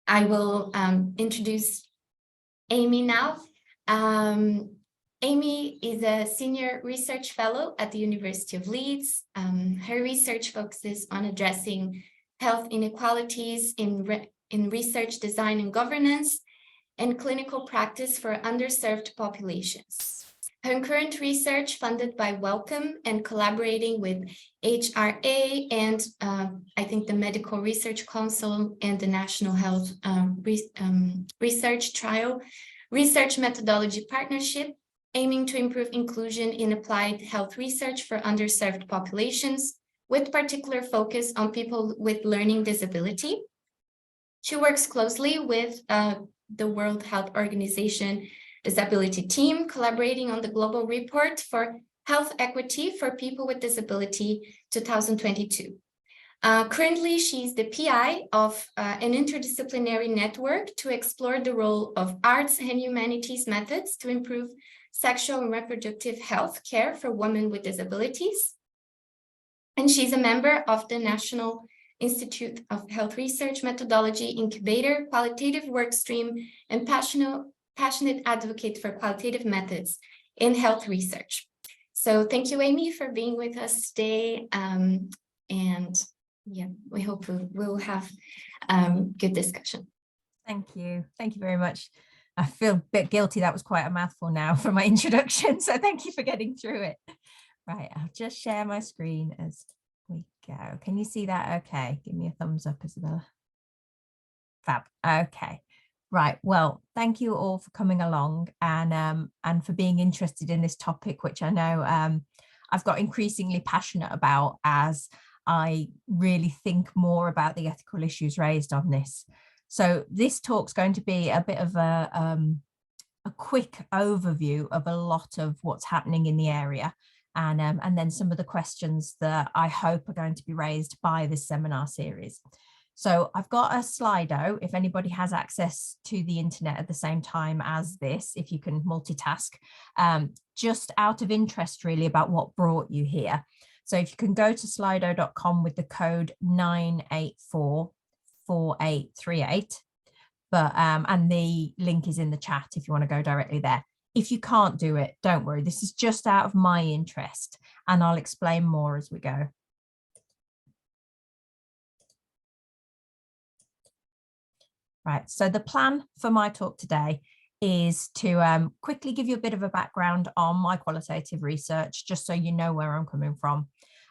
I will introduce Amy now. Amy is a senior research fellow at the University of Leeds. Her research focuses on addressing health inequalities in research design and governance and clinical practice for underserved populations. Her current research, funded by Wellcome and collaborating with HRA and I think the Medical Research Council and the National Health Research Trial Research Methodology Partnership, aiming to improve inclusion in applied health research for underserved populations, with particular focus on people with learning disability. She works closely with the World Health Organization Disability Team, collaborating on the Global Report for Health Equity for People with Disability 2022. Currently, she's the PI of an interdisciplinary network to explore the role of arts and humanities methods to improve sexual and reproductive health care for women with disabilities. And she's a member of the National Institute of Health Research Methodology Incubator, Qualitative Workstream, and passionate advocate for qualitative methods in health research. So thank you, Amy, for being with us today. And yeah, we hope we'll have good discussion. Thank you. Thank you very much. I feel a bit guilty. That was quite a mouthful now for my introduction. So thank you for getting through it. Right, I'll just share my screen as we go. Can you see that? Okay, give me a thumbs up, Isabella. Fab. Okay. Right. Well, thank you all for coming along and for being interested in this topic, which I know I've got increasingly passionate about as I really think more about the ethical issues raised on this. So this talk's going to be a bit of a quick overview of a lot of what's happening in the area, and then some of the questions that I hope are going to be raised by this seminar series. So I've got a Slido, if anybody has access to the internet at the same time as this, if you can multitask, just out of interest really about what brought you here. So if you can go to slido.com with the code 9844838, and the link is in the chat if you want to go directly there. If you can't do it, don't worry, this is just out of my interest and I'll explain more as we go. Right, so the plan for my talk today is to quickly give you a bit of a background on my qualitative research, just so you know where I'm coming from.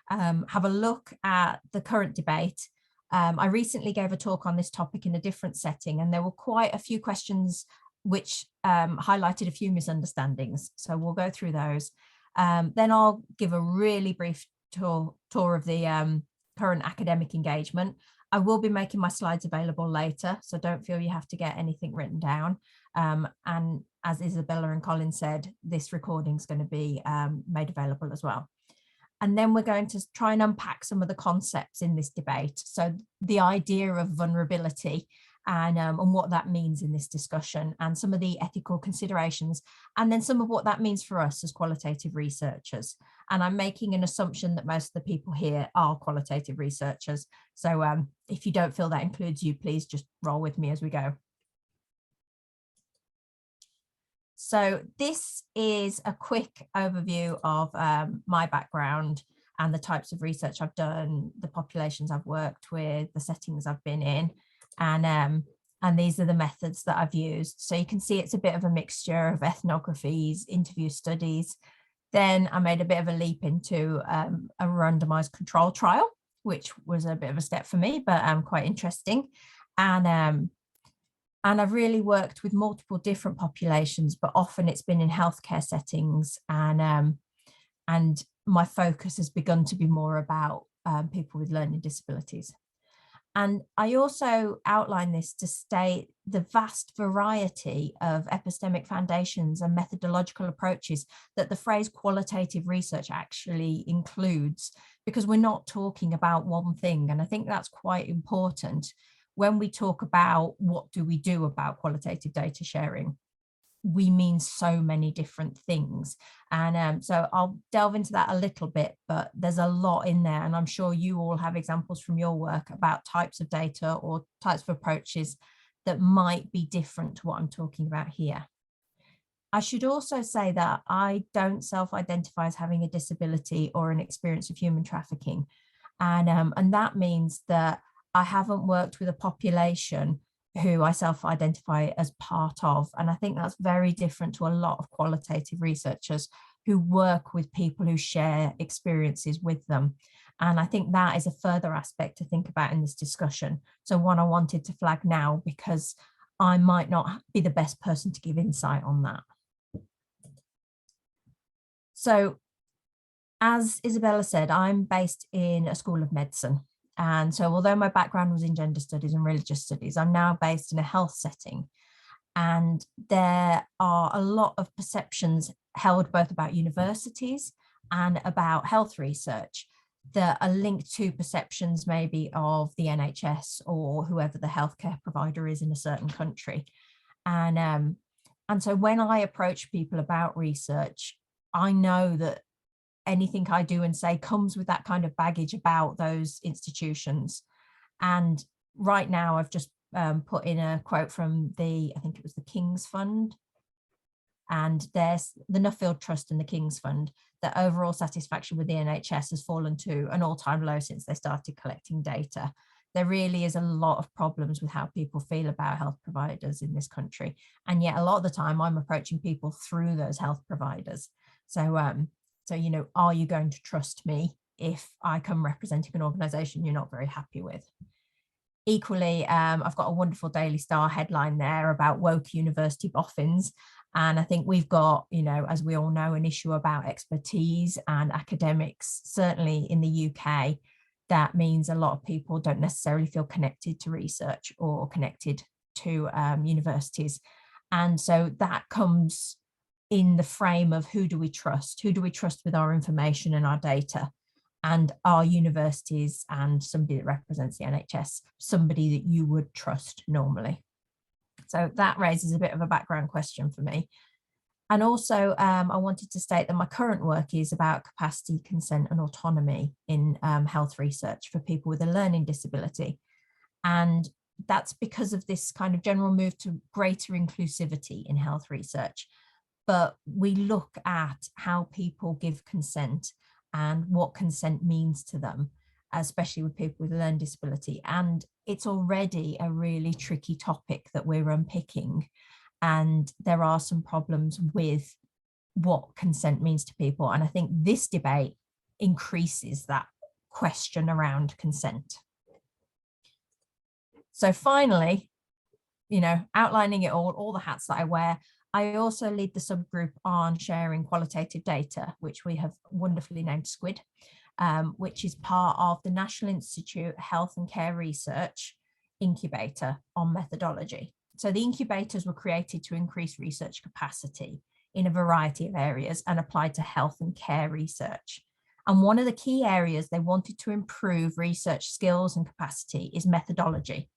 Have a look at the current debate. I recently gave a talk on this topic in a different setting, and there were quite a few questions which highlighted a few misunderstandings. So we'll go through those. Then I'll give a really brief tour of the current academic engagement. I will be making my slides available later, so don't feel you have to get anything written down. And as Isabella and Colin said, this recording is going to be made available as well. And then we're going to try and unpack some of the concepts in this debate. So the idea of vulnerability and what that means in this discussion, and some of the ethical considerations, and then some of what that means for us as qualitative researchers. And I'm making an assumption that most of the people here are qualitative researchers. So if you don't feel that includes you, please just roll with me as we go. So this is a quick overview of my background and the types of research I've done, the populations I've worked with, the settings I've been in, and these are the methods that I've used. So you can see it's a bit of a mixture of ethnographies, interview studies. Then I made a bit of a leap into a randomized control trial, which was a bit of a step for me, but quite interesting. And I've really worked with multiple different populations, but often it's been in healthcare settings, and my focus has begun to be more about people with learning disabilities. And I also outline this to state the vast variety of epistemic foundations and methodological approaches that the phrase qualitative research actually includes, because we're not talking about one thing. And I think that's quite important when we talk about what do we do about qualitative data sharing. We mean so many different things. And so I'll delve into that a little bit, but there's a lot in there. And I'm sure you all have examples from your work about types of data or types of approaches that might be different to what I'm talking about here. I should also say that I don't self-identify as having a disability or an experience of human trafficking. And that means that I haven't worked with a population who I self-identify as part of. And I think that's very different to a lot of qualitative researchers who work with people who share experiences with them. And I think that is a further aspect to think about in this discussion. So one I wanted to flag now, because I might not be the best person to give insight on that. So as Isabella said, I'm based in a School of Medicine. And so although my background was in gender studies and religious studies, I'm now based in a health setting. And there are a lot of perceptions held both about universities and about health research that are linked to perceptions maybe of the NHS or whoever the healthcare provider is in a certain country. And so when I approach people about research, I know that anything I do and say comes with that kind of baggage about those institutions. And right now I've just put in a quote from I think it was the King's Fund, and there's the Nuffield Trust and the King's Fund, that overall satisfaction with the NHS has fallen to an all-time low since they started collecting data. There really is a lot of problems with how people feel about health providers in this country. And yet a lot of the time I'm approaching people through those health providers. So, you know, are you going to trust me if I come representing an organisation you're not very happy with? Equally, I've got a wonderful Daily Star headline there about woke university boffins. And I think we've got, you know, as we all know, an issue about expertise and academics, certainly in the UK. That means a lot of people don't necessarily feel connected to research or connected to universities. And so that comes in the frame of who do we trust? Who do we trust with our information and our data? And are universities and somebody that represents the NHS somebody that you would trust normally? So that raises a bit of a background question for me. And also, I wanted to state that my current work is about capacity, consent and autonomy in health research for people with a learning disability. And that's because of this kind of general move to greater inclusivity in health research. But we look at how people give consent and what consent means to them, especially with people with a learning disability. And it's already a really tricky topic that we're unpicking. And there are some problems with what consent means to people. And I think this debate increases that question around consent. So finally, you know, outlining it all the hats that I wear, I also lead the subgroup on sharing qualitative data, which we have wonderfully named SQUID, which is part of the National Institute Health and Care Research Incubator on methodology. So the incubators were created to increase research capacity in a variety of areas and applied to health and care research. And one of the key areas they wanted to improve research skills and capacity is methodology.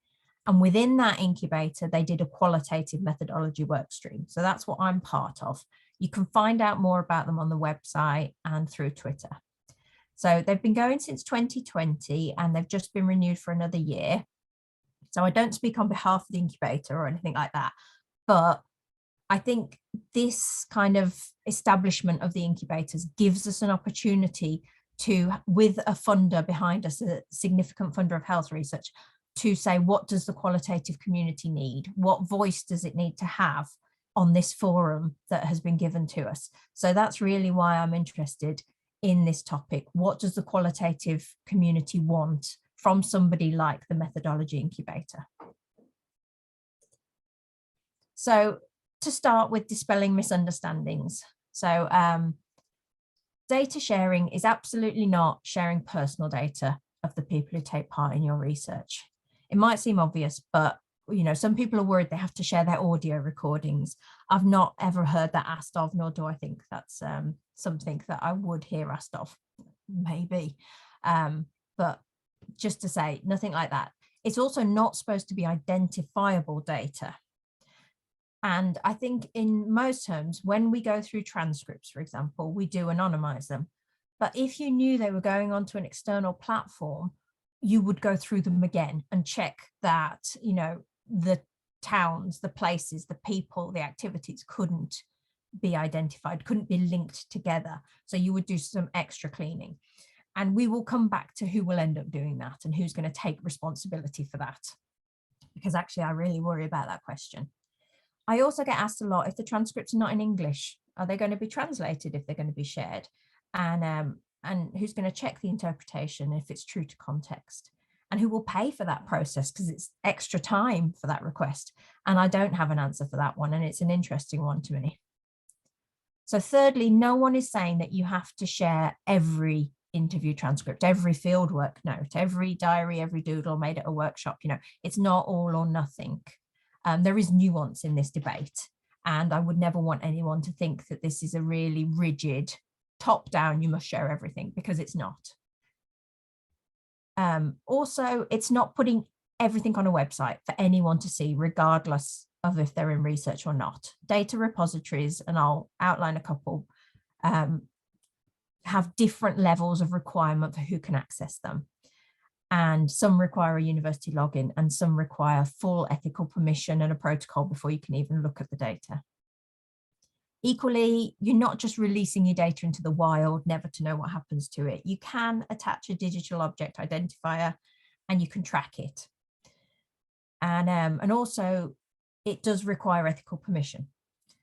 And within that incubator, they did a qualitative methodology work stream. So that's what I'm part of. You can find out more about them on the website and through Twitter. So they've been going since 2020 and they've just been renewed for another year. So I don't speak on behalf of the incubator or anything like that, but I think this kind of establishment of the incubators gives us an opportunity to, with a funder behind us, a significant funder of health research, to say, what does the qualitative community need? What voice does it need to have on this forum that has been given to us? So that's really why I'm interested in this topic. What does the qualitative community want from somebody like the methodology incubator? So to start with, dispelling misunderstandings. So data sharing is absolutely not sharing personal data of the people who take part in your research. It might seem obvious, but you know, some people are worried they have to share their audio recordings. I've not ever heard that asked of, nor do I think that's something that I would hear asked of, maybe. But just to say, nothing like that. It's also not supposed to be identifiable data. And I think in most terms, when we go through transcripts, for example, we do anonymize them. But if you knew they were going onto an external platform, you would go through them again and check that, you know, the towns, the places, the people, the activities couldn't be identified, couldn't be linked together. So you would do some extra cleaning. And we will come back to who will end up doing that and who's going to take responsibility for that. Because actually, I really worry about that question. I also get asked a lot, if the transcripts are not in English, are they going to be translated if they're going to be shared? And who's going to check the interpretation if it's true to context? And who will pay for that process, because it's extra time for that request? And I don't have an answer for that one, and it's an interesting one to me. So thirdly, no one is saying that you have to share every interview transcript, every fieldwork note, every diary, every doodle made at a workshop. It's not all or nothing. There is nuance in this debate, and I would never want anyone to think that this is a really rigid top down, you must share everything, because it's not. Also, it's not putting everything on a website for anyone to see, regardless of if they're in research or not. Data repositories, and I'll outline a couple, have different levels of requirement for who can access them. And some require a university login, and some require full ethical permission and a protocol before you can even look at the data. Equally, you're not just releasing your data into the wild, never to know what happens to it. You can attach a digital object identifier and you can track it. And also, it does require ethical permission.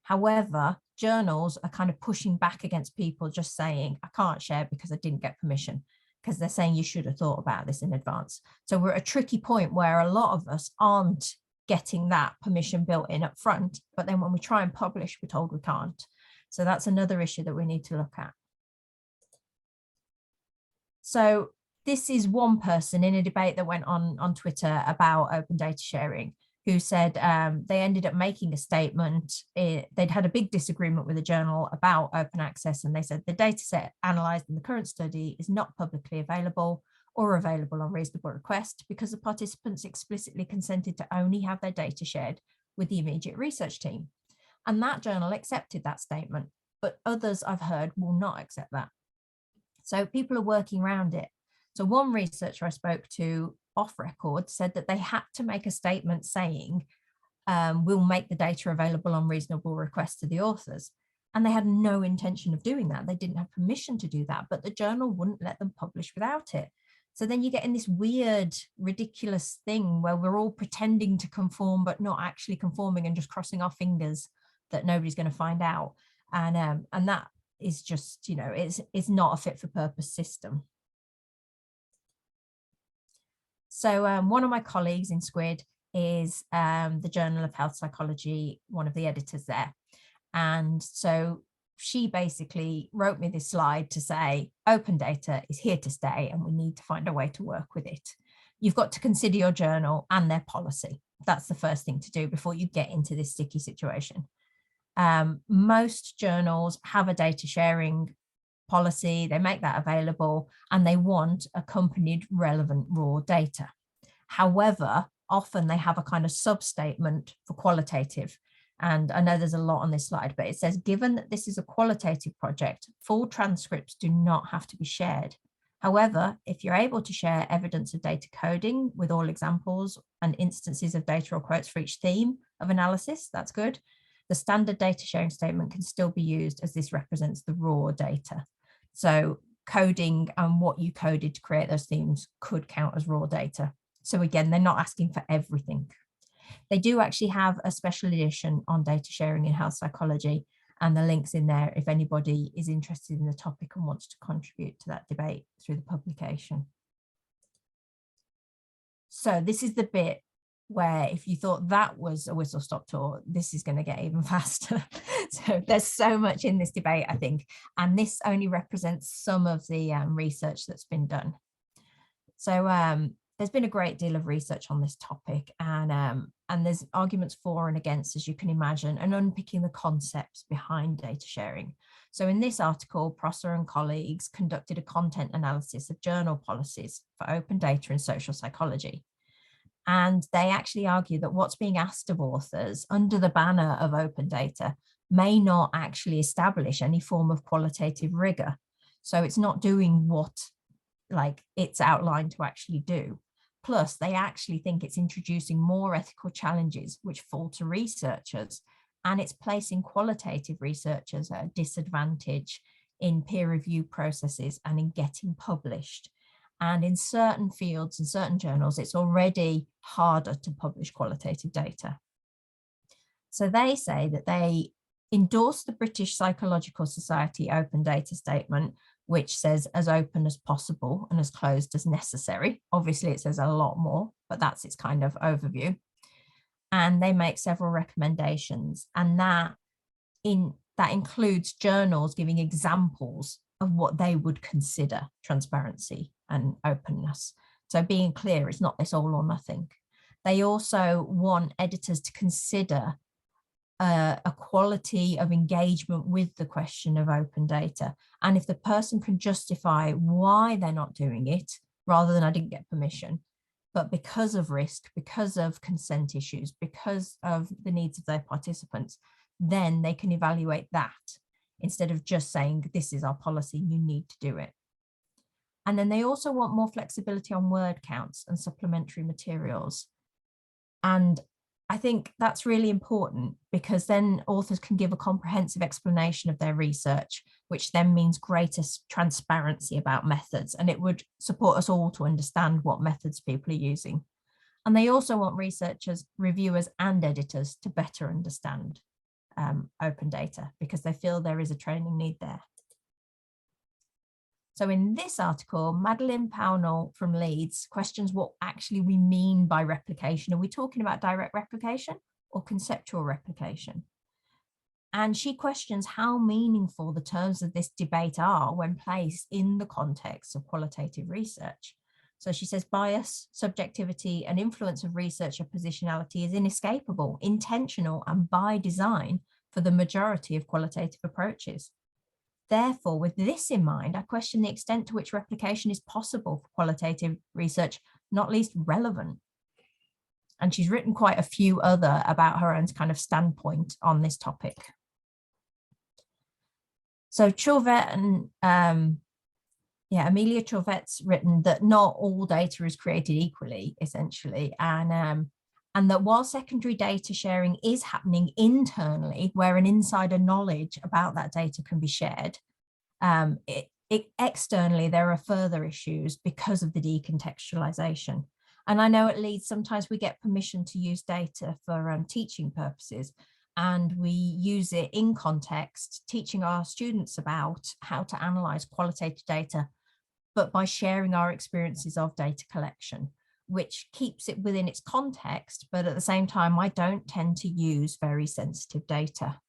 However, journals are kind of pushing back against people just saying, I can't share because I didn't get permission, because they're saying you should have thought about this in advance. So we're at a tricky point where a lot of us aren't getting that permission built in up front, but then when we try and publish, we're told we can't. So that's another issue that we need to look at. So this is one person in a debate that went on Twitter about open data sharing, who said they ended up making a statement. They'd had a big disagreement with a journal about open access, and they said the data set analysed in the current study is not publicly available or available on reasonable request because the participants explicitly consented to only have their data shared with the immediate research team. And that journal accepted that statement, but others I've heard will not accept that. So people are working around it. So one researcher I spoke to off record said that they had to make a statement saying, we'll make the data available on reasonable request to the authors. And they had no intention of doing that. They didn't have permission to do that, but the journal wouldn't let them publish without it. So then you get in this weird, ridiculous thing where we're all pretending to conform, but not actually conforming and just crossing our fingers that nobody's going to find out. And that is just, it's not a fit for purpose system. So one of my colleagues in Squid is the Journal of Health Psychology, one of the editors there. And so she basically wrote me this slide to say, open data is here to stay and we need to find a way to work with it. You've got to consider your journal and their policy. That's the first thing to do before you get into this sticky situation. Most journals have a data sharing policy, they make that available, and they want accompanied relevant raw data. However, often they have a kind of sub-statement for qualitative. And I know there's a lot on this slide, but it says, given that this is a qualitative project, full transcripts do not have to be shared. However, if you're able to share evidence of data coding with all examples and instances of data or quotes for each theme of analysis, that's good. The standard data sharing statement can still be used as this represents the raw data. So coding and what you coded to create those themes could count as raw data. So again, they're not asking for everything. They do actually have a special edition on data sharing in health psychology, and the link's in there if anybody is interested in the topic and wants to contribute to that debate through the publication. So this is the bit where if you thought that was a whistle-stop tour, this is going to get even faster. So there's so much in this debate, I think, and this only represents some of the research that's been done. So there's been a great deal of research on this topic, and there's arguments for and against, as you can imagine, and unpicking the concepts behind data sharing. So in this article, Prosser and colleagues conducted a content analysis of journal policies for open data in social psychology. And they actually argue that what's being asked of authors under the banner of open data may not actually establish any form of qualitative rigor. So it's not doing what it's outlined to actually do. Plus, they actually think it's introducing more ethical challenges which fall to researchers, and it's placing qualitative researchers at a disadvantage in peer review processes and in getting published. And in certain fields and certain journals, it's already harder to publish qualitative data. So they say that they endorse the British Psychological Society open data statement, which says as open as possible and as closed as necessary. Obviously, it says a lot more, but that's its kind of overview. And they make several recommendations, and that includes journals giving examples of what they would consider transparency and openness. So being clear, it's not this all or nothing. They also want editors to consider a quality of engagement with the question of open data. And if the person can justify why they're not doing it, rather than I didn't get permission, but because of risk, because of consent issues, because of the needs of their participants, then they can evaluate that instead of just saying, this is our policy, you need to do it. And then they also want more flexibility on word counts and supplementary materials. And I think that's really important, because then authors can give a comprehensive explanation of their research, which then means greater transparency about methods, and it would support us all to understand what methods people are using. And they also want researchers, reviewers and editors to better understand open data, because they feel there is a training need there. So in this article, Madeleine Pownall from Leeds questions what actually we mean by replication. Are we talking about direct replication or conceptual replication? And she questions how meaningful the terms of this debate are when placed in the context of qualitative research. So she says bias, subjectivity, and influence of researcher positionality is inescapable, intentional, and by design for the majority of qualitative approaches. Therefore, with this in mind, I question the extent to which replication is possible for qualitative research, not least relevant. And she's written quite a few other about her own kind of standpoint on this topic. So Chauvet and Amelia Chauvet's written that not all data is created equally, essentially, and that while secondary data sharing is happening internally, where an insider knowledge about that data can be shared, externally there are further issues because of the decontextualization. And I know at Leeds sometimes we get permission to use data for teaching purposes, and we use it in context, teaching our students about how to analyze qualitative data, but by sharing our experiences of data collection, which keeps it within its context, but at the same time, I don't tend to use very sensitive data.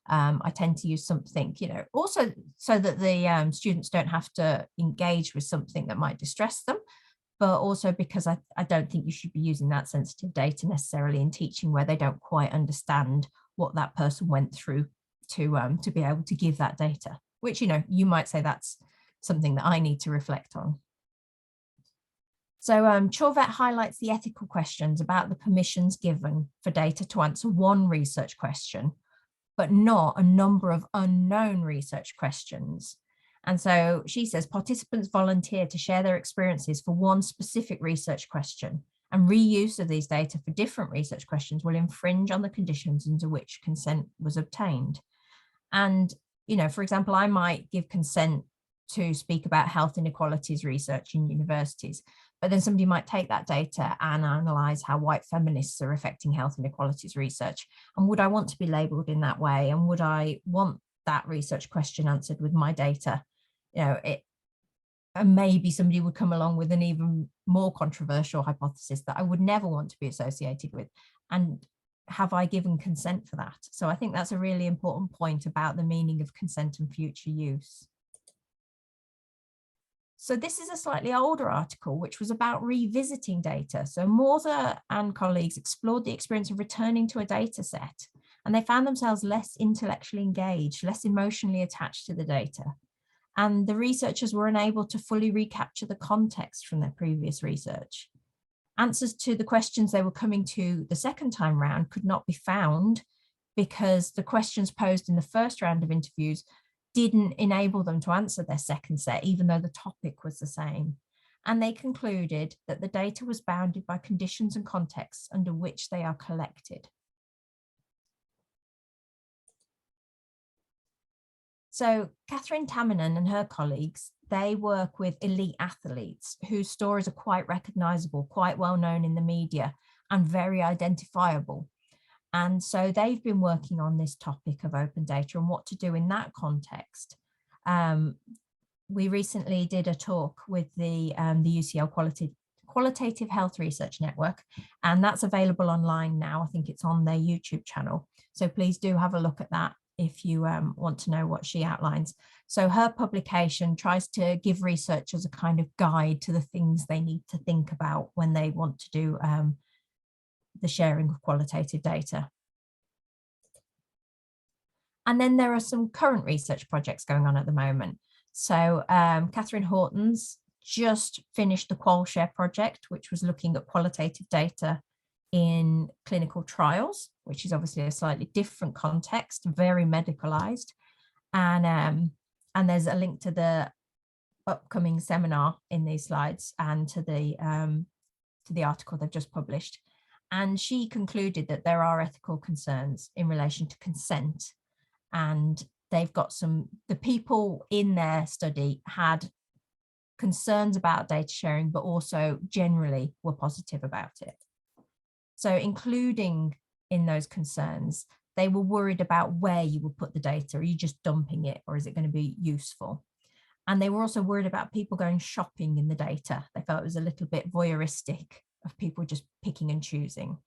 I tend to use something, also so that the students don't have to engage with something that might distress them, but also because I don't think you should be using that sensitive data necessarily in teaching where they don't quite understand what that person went through to be able to give that data, which, you might say that's something that I need to reflect on. So Chauvet highlights the ethical questions about the permissions given for data to answer one research question, but not a number of unknown research questions. And so she says participants volunteer to share their experiences for one specific research question, and reuse of these data for different research questions will infringe on the conditions under which consent was obtained. And, for example, I might give consent to speak about health inequalities research in universities, but then somebody might take that data and analyze how white feminists are affecting health inequalities research. And would I want to be labeled in that way? And would I want that research question answered with my data? And maybe somebody would come along with an even more controversial hypothesis that I would never want to be associated with. And have I given consent for that? So I think that's a really important point about the meaning of consent and future use. So this is a slightly older article, which was about revisiting data. So Morza and colleagues explored the experience of returning to a data set, and they found themselves less intellectually engaged, less emotionally attached to the data. And the researchers were unable to fully recapture the context from their previous research. Answers to the questions they were coming to the second time round could not be found because the questions posed in the first round of interviews didn't enable them to answer their second set, even though the topic was the same. And they concluded that the data was bounded by conditions and contexts under which they are collected. So Catherine Tamminen and her colleagues, they work with elite athletes whose stories are quite recognizable, quite well known in the media and very identifiable. And so they've been working on this topic of open data and what to do in that context. We recently did a talk with the UCL Qualitative Health Research Network, and that's available online now. I think it's on their YouTube channel. So please do have a look at that if you want to know what she outlines. So her publication tries to give researchers a kind of guide to the things they need to think about when they want to do the sharing of qualitative data. And then there are some current research projects going on at the moment. So Catherine Horton's just finished the QualShare project, which was looking at qualitative data in clinical trials, which is obviously a slightly different context, very medicalized. And there's a link to the upcoming seminar in these slides and to the article they've just published. And she concluded that there are ethical concerns in relation to consent. And they've got the people in their study had concerns about data sharing, but also generally were positive about it. So including in those concerns, they were worried about where you would put the data. Are you just dumping it, or is it going to be useful? And they were also worried about people going shopping in the data. They felt it was a little bit voyeuristic of people just picking and choosing.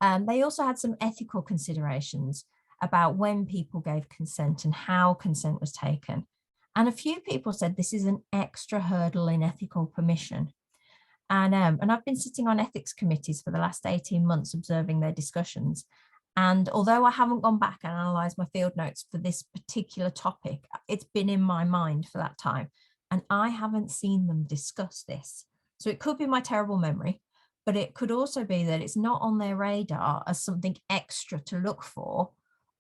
They also had some ethical considerations about when people gave consent and how consent was taken. And a few people said this is an extra hurdle in ethical permission. And I've been sitting on ethics committees for the last 18 months observing their discussions. And although I haven't gone back and analysed my field notes for this particular topic, it's been in my mind for that time. And I haven't seen them discuss this. So it could be my terrible memory, but it could also be that it's not on their radar as something extra to look for,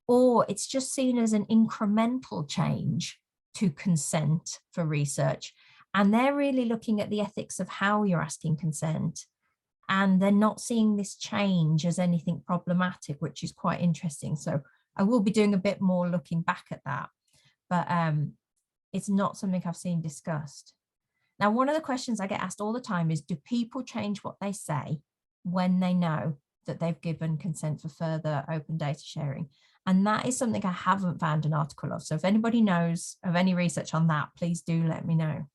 or it's just seen as an incremental change to consent for research. And they're really looking at the ethics of how you're asking consent. And they're not seeing this change as anything problematic, which is quite interesting. So I will be doing a bit more looking back at that, but it's not something I've seen discussed. Now, one of the questions I get asked all the time is, do people change what they say when they know that they've given consent for further open data sharing? And that is something I haven't found an article of. So if anybody knows of any research on that, please do let me know.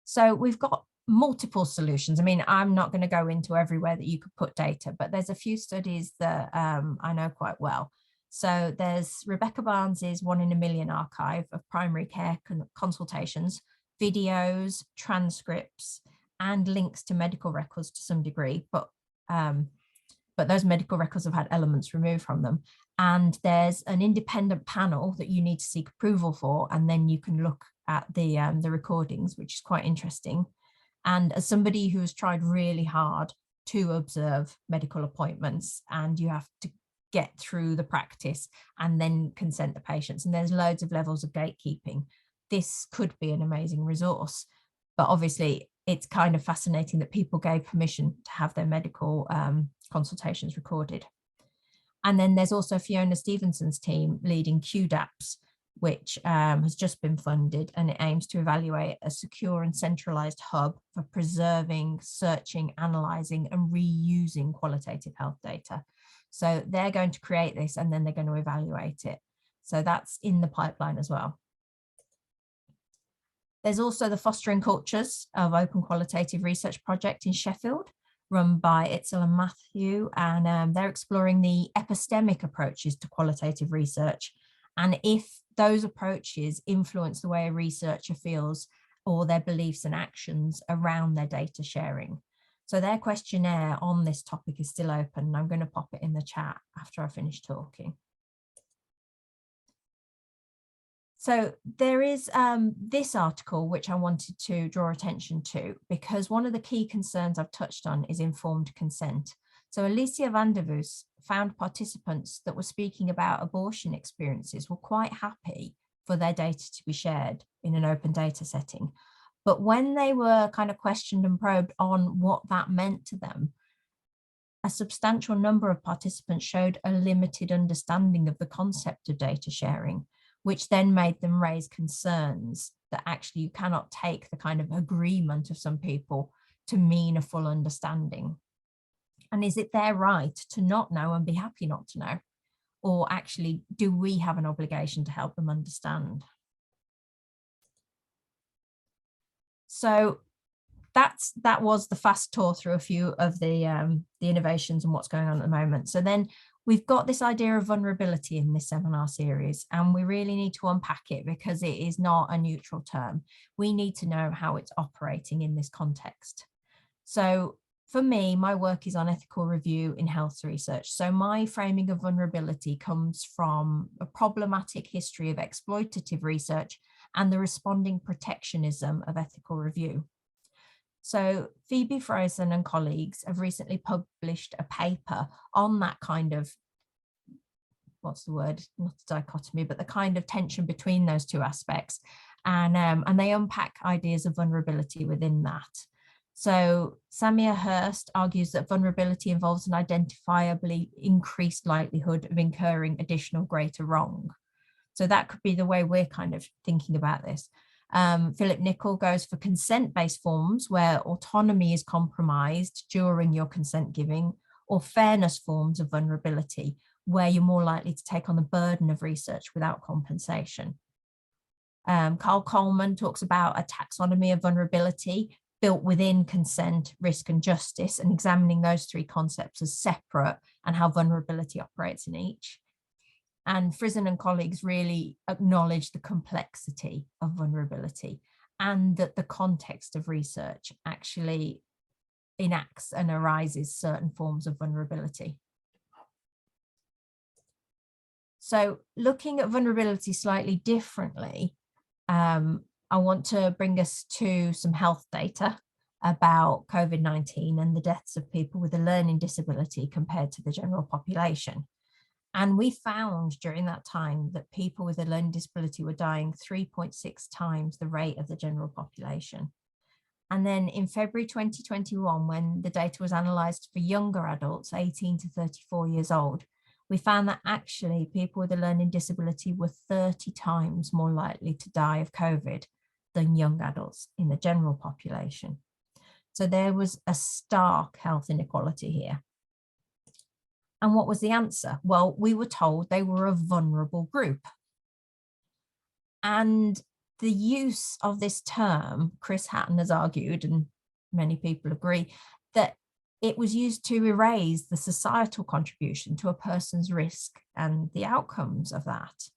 So we've got multiple solutions. I mean, I'm not going to go into everywhere that you could put data, but there's a few studies that I know quite well. So there's Rebecca Barnes's 1 in a Million archive of primary care consultations, videos, transcripts, and links to medical records to some degree, but those medical records have had elements removed from them. And there's an independent panel that you need to seek approval for, and then you can look at the recordings, which is quite interesting. And as somebody who has tried really hard to observe medical appointments, and you have to get through the practice and then consent the patients, and there's loads of levels of gatekeeping, this could be an amazing resource. But obviously it's kind of fascinating that people gave permission to have their medical consultations recorded. And then there's also Fiona Stevenson's team leading QDAPS, which has just been funded, and it aims to evaluate a secure and centralized hub for preserving, searching, analyzing, and reusing qualitative health data. So they're going to create this and then they're going to evaluate it. So that's in the pipeline as well. There's also the Fostering Cultures of Open Qualitative Research project in Sheffield, run by Itzel and Matthew, and they're exploring the epistemic approaches to qualitative research, and if those approaches influence the way a researcher feels or their beliefs and actions around their data sharing. So their questionnaire on this topic is still open, and I'm going to pop it in the chat after I finish talking. So there is this article which I wanted to draw attention to, because one of the key concerns I've touched on is informed consent. So Alicia van der Voos found participants that were speaking about abortion experiences were quite happy for their data to be shared in an open data setting. But when they were kind of questioned and probed on what that meant to them, a substantial number of participants showed a limited understanding of the concept of data sharing, which then made them raise concerns that actually you cannot take the kind of agreement of some people to mean a full understanding. And is it their right to not know and be happy not to know? Or actually, do we have an obligation to help them understand? So that was the fast tour through a few of the innovations and what's going on at the moment. So then we've got this idea of vulnerability in this seminar series, and we really need to unpack it because it is not a neutral term. We need to know how it's operating in this context. So for me, my work is on ethical review in health research. So my framing of vulnerability comes from a problematic history of exploitative research and the responding protectionism of ethical review. So Phoebe Frozen and colleagues have recently published a paper on that kind of, what's the word, not a dichotomy, but the kind of tension between those two aspects. And they unpack ideas of vulnerability within that. So Samia Hurst argues that vulnerability involves an identifiably increased likelihood of incurring additional greater wrong. So that could be the way we're kind of thinking about this. Philip Nicol goes for consent-based forms where autonomy is compromised during your consent giving, or fairness forms of vulnerability where you're more likely to take on the burden of research without compensation. Carl Coleman talks about a taxonomy of vulnerability built within consent, risk and justice, and examining those three concepts as separate and how vulnerability operates in each. And Frizzen and colleagues really acknowledge the complexity of vulnerability and that the context of research actually enacts and arises certain forms of vulnerability. So looking at vulnerability slightly differently, I want to bring us to some health data about COVID-19 and the deaths of people with a learning disability compared to the general population. And we found during that time that people with a learning disability were dying 3.6 times the rate of the general population. And then in February 2021, when the data was analysed for younger adults, 18 to 34 years old, we found that actually people with a learning disability were 30 times more likely to die of COVID than young adults in the general population. So there was a stark health inequality here. And what was the answer? Well, we were told they were a vulnerable group. And the use of this term, Chris Hatton has argued, and many people agree, that it was used to erase the societal contribution to a person's risk and the outcomes of that.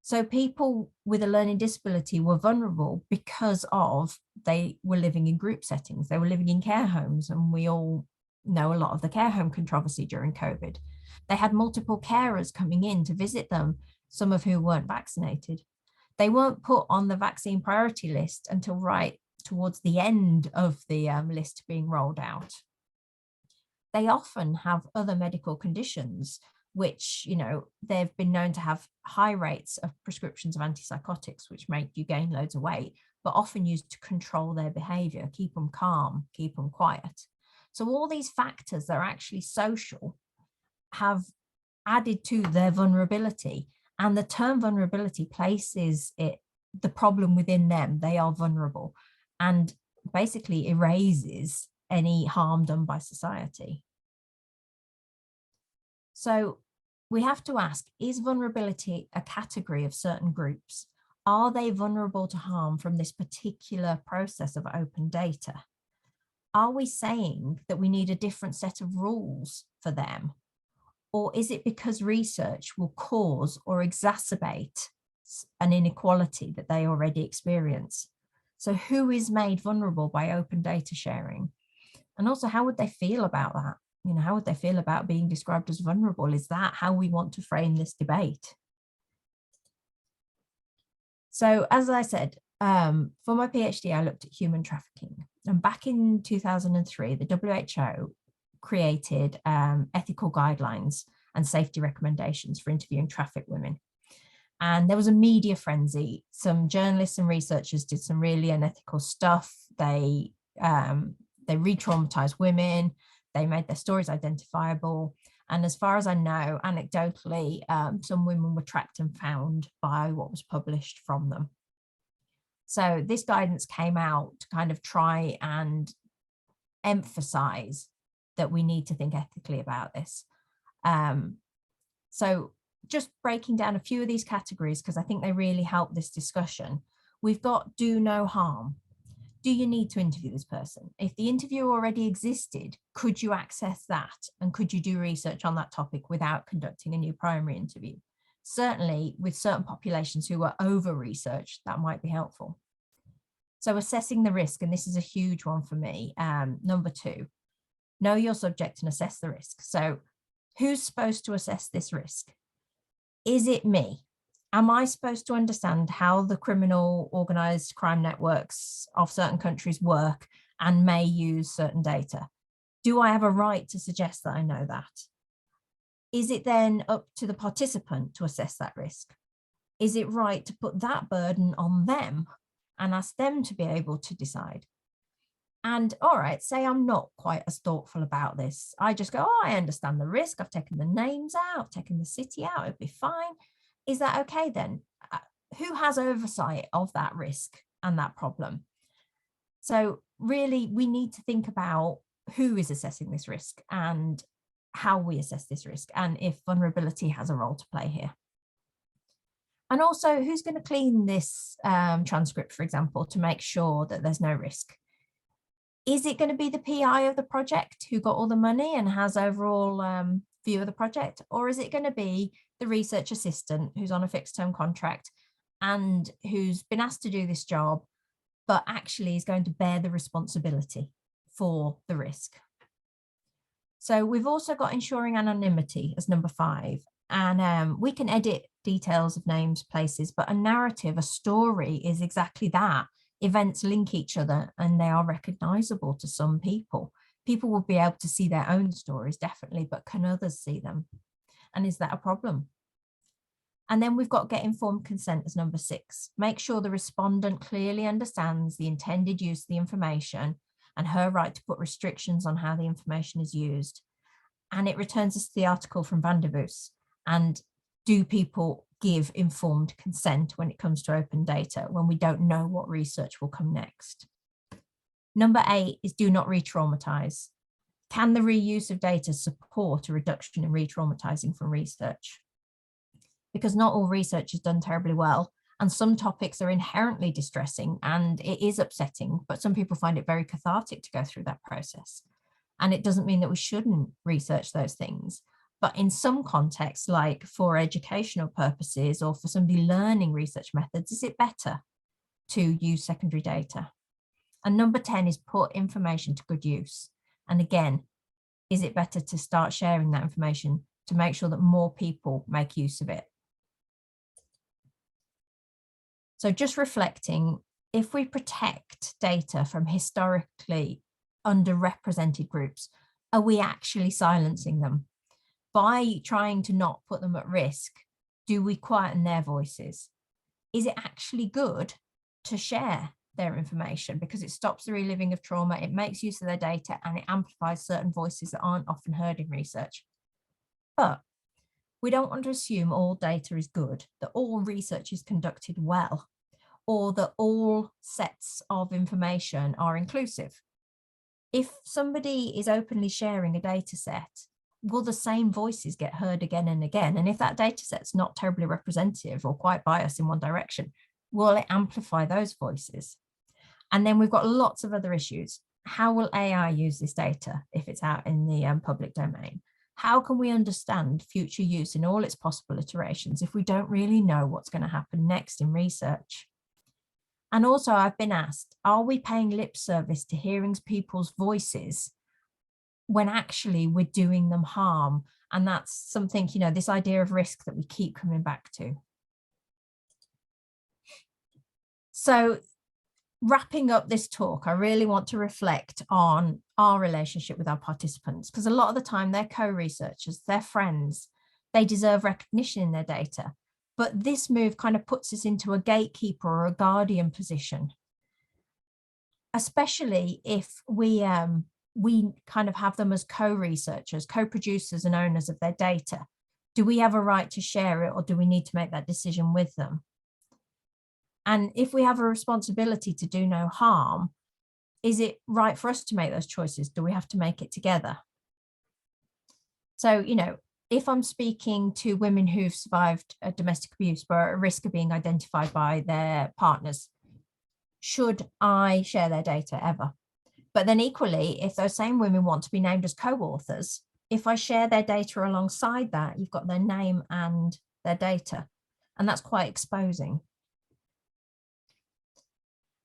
So people with a learning disability were vulnerable because of they were living in group settings, they were living in care homes, and we all know a lot of the care home controversy during COVID. They had multiple carers coming in to visit them, some of who weren't vaccinated. They weren't put on the vaccine priority list until right towards the end of the list being rolled out. They often have other medical conditions, which, you know, they've been known to have high rates of prescriptions of antipsychotics, which make you gain loads of weight, but often used to control their behavior, keep them calm, keep them quiet. So all these factors that are actually social have added to their vulnerability, and the term vulnerability places it, the problem within them. They are vulnerable and basically erases any harm done by society. So we have to ask, is vulnerability a category of certain groups? Are they vulnerable to harm from this particular process of open data? Are we saying that we need a different set of rules for them? Or is it because research will cause or exacerbate an inequality that they already experience? So who is made vulnerable by open data sharing? And also, how would they feel about that? You know, how would they feel about being described as vulnerable? Is that how we want to frame this debate? So as I said, for my PhD, I looked at human trafficking. And back in 2003, the WHO created ethical guidelines and safety recommendations for interviewing trafficked women. And there was a media frenzy. Some journalists and researchers did some really unethical stuff. They re-traumatized women. They made their stories identifiable. And as far as I know, anecdotally, some women were tracked and found by what was published from them. So this guidance came out to kind of try and emphasize that we need to think ethically about this. So just breaking down a few of these categories, because I think they really help this discussion. We've got do no harm. Do you need to interview this person? If the interview already existed, could you access that? And could you do research on that topic without conducting a new primary interview? Certainly with certain populations who are over-researched, that might be helpful. So assessing the risk, and this is a huge one for me. Number 2, know your subject and assess the risk. So who's supposed to assess this risk? Is it me? Am I supposed to understand how the criminal organized crime networks of certain countries work and may use certain data? Do I have a right to suggest that I know that? Is it then up to the participant to assess that risk? Is it right to put that burden on them and ask them to be able to decide? And all right, say I'm not quite as thoughtful about this. I just go, oh, I understand the risk. I've taken the names out, I've taken the city out, it'd be fine. Is that okay then? Who has oversight of that risk and that problem? So really, we need to think about who is assessing this risk and how we assess this risk, and if vulnerability has a role to play here. And also, who's going to clean this transcript, for example, to make sure that there's no risk? Is it going to be the PI of the project who got all the money and has overall view of the project? Or is it going to be the research assistant who's on a fixed term contract and who's been asked to do this job, but actually is going to bear the responsibility for the risk? So we've also got ensuring anonymity as number 5. And we can edit details of names, places, but a narrative, a story is exactly that. Events link each other and they are recognizable to some people. People will be able to see their own stories, definitely, but can others see them? And is that a problem? And then we've got get informed consent as number 6. Make sure the respondent clearly understands the intended use of the information and her right to put restrictions on how the information is used. And it returns us to the article from Van der Voos. And do people give informed consent when it comes to open data when we don't know what research will come next? Number 8 is do not re-traumatize. Can the reuse of data support a reduction in re-traumatizing from research? Because not all research is done terribly well, and some topics are inherently distressing and it is upsetting, but some people find it very cathartic to go through that process. And it doesn't mean that we shouldn't research those things. But in some contexts, like for educational purposes or for somebody learning research methods, is it better to use secondary data? And number 10 is put information to good use. And again, is it better to start sharing that information to make sure that more people make use of it? So just reflecting, if we protect data from historically underrepresented groups, are we actually silencing them? By trying to not put them at risk, do we quieten their voices? Is it actually good to share their information because it stops the reliving of trauma, it makes use of their data, and it amplifies certain voices that aren't often heard in research? But we don't want to assume all data is good, that all research is conducted well, or that all sets of information are inclusive. If somebody is openly sharing a data set, will the same voices get heard again and again? And if that data set's not terribly representative or quite biased in one direction, will it amplify those voices? And then we've got lots of other issues. How will AI use this data if it's out in the public domain? How can we understand future use in all its possible iterations if we don't really know what's going to happen next in research? And also, I've been asked, are we paying lip service to hearing people's voices when actually we're doing them harm? And that's something, you know, this idea of risk that we keep coming back to. So wrapping up this talk, I really want to reflect on our relationship with our participants, because a lot of the time they're co-researchers, they're friends, they deserve recognition in their data. but this move kind of puts us into a gatekeeper or a guardian position, especially if we kind of have them as co-researchers, co-producers and owners of their data. Do we have a right to share it, or do we need to make that decision with them? And if we have a responsibility to do no harm, is it right for us to make those choices? Do we have to make it together? So, you know, if I'm speaking to women who've survived domestic abuse but are at risk of being identified by their partners, should I share their data ever? But then equally, if those same women want to be named as co-authors, if I share their data alongside that, you've got their name and their data, and that's quite exposing.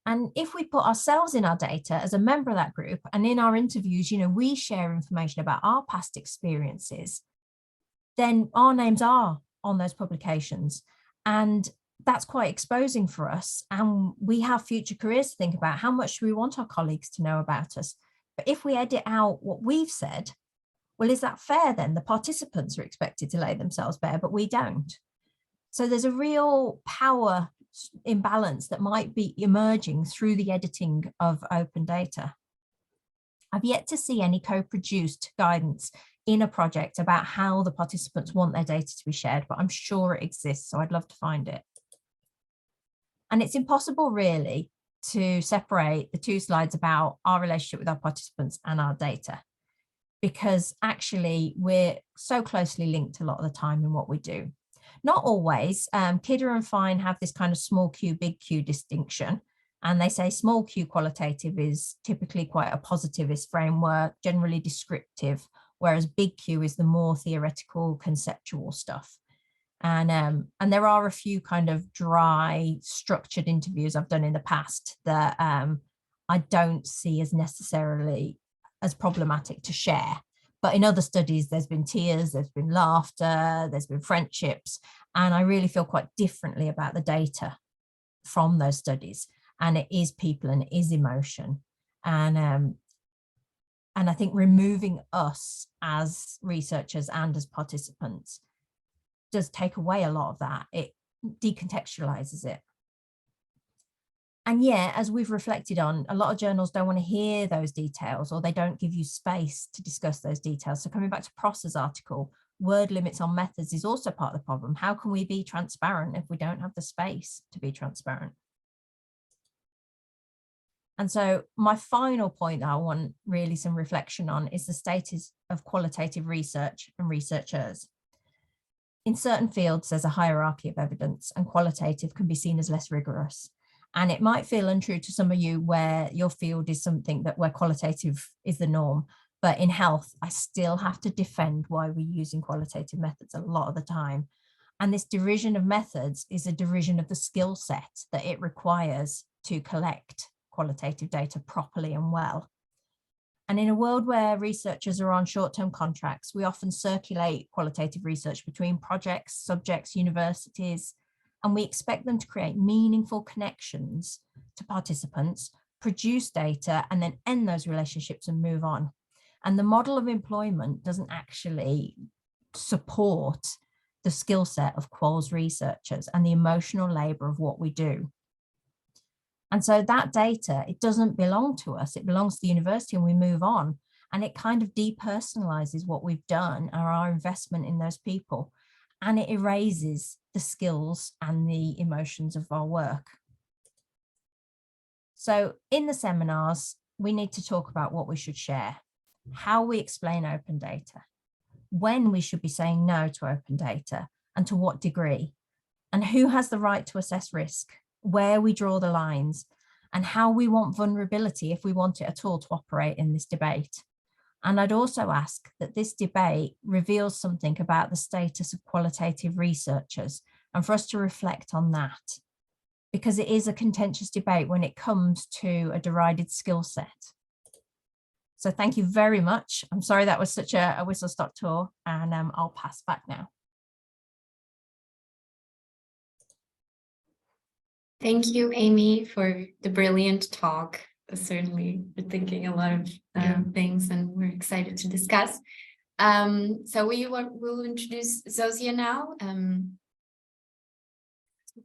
And if we put ourselves in our data as a member of that group, and in our interviews, you know, we share information about our past experiences, then our names are on those publications. And that's quite exposing for us. And we have future careers to think about. How much do we want our colleagues to know about us? But if we edit out what we've said, well, is that fair then? The participants are expected to lay themselves bare, but we don't. So there's a real power imbalance that might be emerging through the editing of open data. I've yet to see any co-produced guidance in a project about how the participants want their data to be shared, but I'm sure it exists, so I'd love to find it. And it's impossible really to separate the two slides about our relationship with our participants and our data, because actually we're so closely linked a lot of the time in what we do. Not always. Kidder and Fine have this kind of small q, big Q distinction. And they say small q qualitative is typically quite a positivist framework, generally descriptive, whereas big Q is the more theoretical, conceptual stuff. And there are a few kind of dry, structured interviews I've done in the past that I don't see as necessarily as problematic to share. But in other studies, there's been tears, there's been laughter, there's been friendships, and I really feel quite differently about the data from those studies. And it is people and it is emotion. And I think removing us as researchers and as participants does take away a lot of that. It decontextualizes it. And yeah, as we've reflected on, a lot of journals don't want to hear those details, or they don't give you space to discuss those details. So coming back to Prosser's article, word limits on methods is also part of the problem. How can we be transparent if we don't have the space to be transparent? And so my final point that I want really some reflection on is the status of qualitative research and researchers. In certain fields, there's a hierarchy of evidence, and qualitative can be seen as less rigorous. And it might feel untrue to some of you where your field is something that where qualitative is the norm. But in health, I still have to defend why we're using qualitative methods a lot of the time. And this derision of methods is a derision of the skill set that it requires to collect qualitative data properly and well. And in a world where researchers are on short-term contracts, we often circulate qualitative research between projects, subjects, universities, and we expect them to create meaningful connections to participants, produce data, and then end those relationships and move on. And the model of employment doesn't actually support the skill set of quals researchers and the emotional labor of what we do. And so that data, it doesn't belong to us, it belongs to the university, and we move on. And it kind of depersonalizes what we've done or our investment in those people. And it erases the skills and the emotions of our work. So in the seminars, we need to talk about what we should share, how we explain open data, when we should be saying no to open data, and to what degree, and who has the right to assess risk, where we draw the lines, and how we want vulnerability, if we want it at all, to operate in this debate. And I'd also ask that this debate reveals something about the status of qualitative researchers, and for us to reflect on that, because it is a contentious debate when it comes to a derided skill set. So thank you very much. I'm sorry that was such a whistle-stop tour, and I'll pass back now. Thank you, Amy, for the brilliant talk. Certainly, we're thinking a lot of things, and we're excited to discuss. So we'll introduce Zosia now.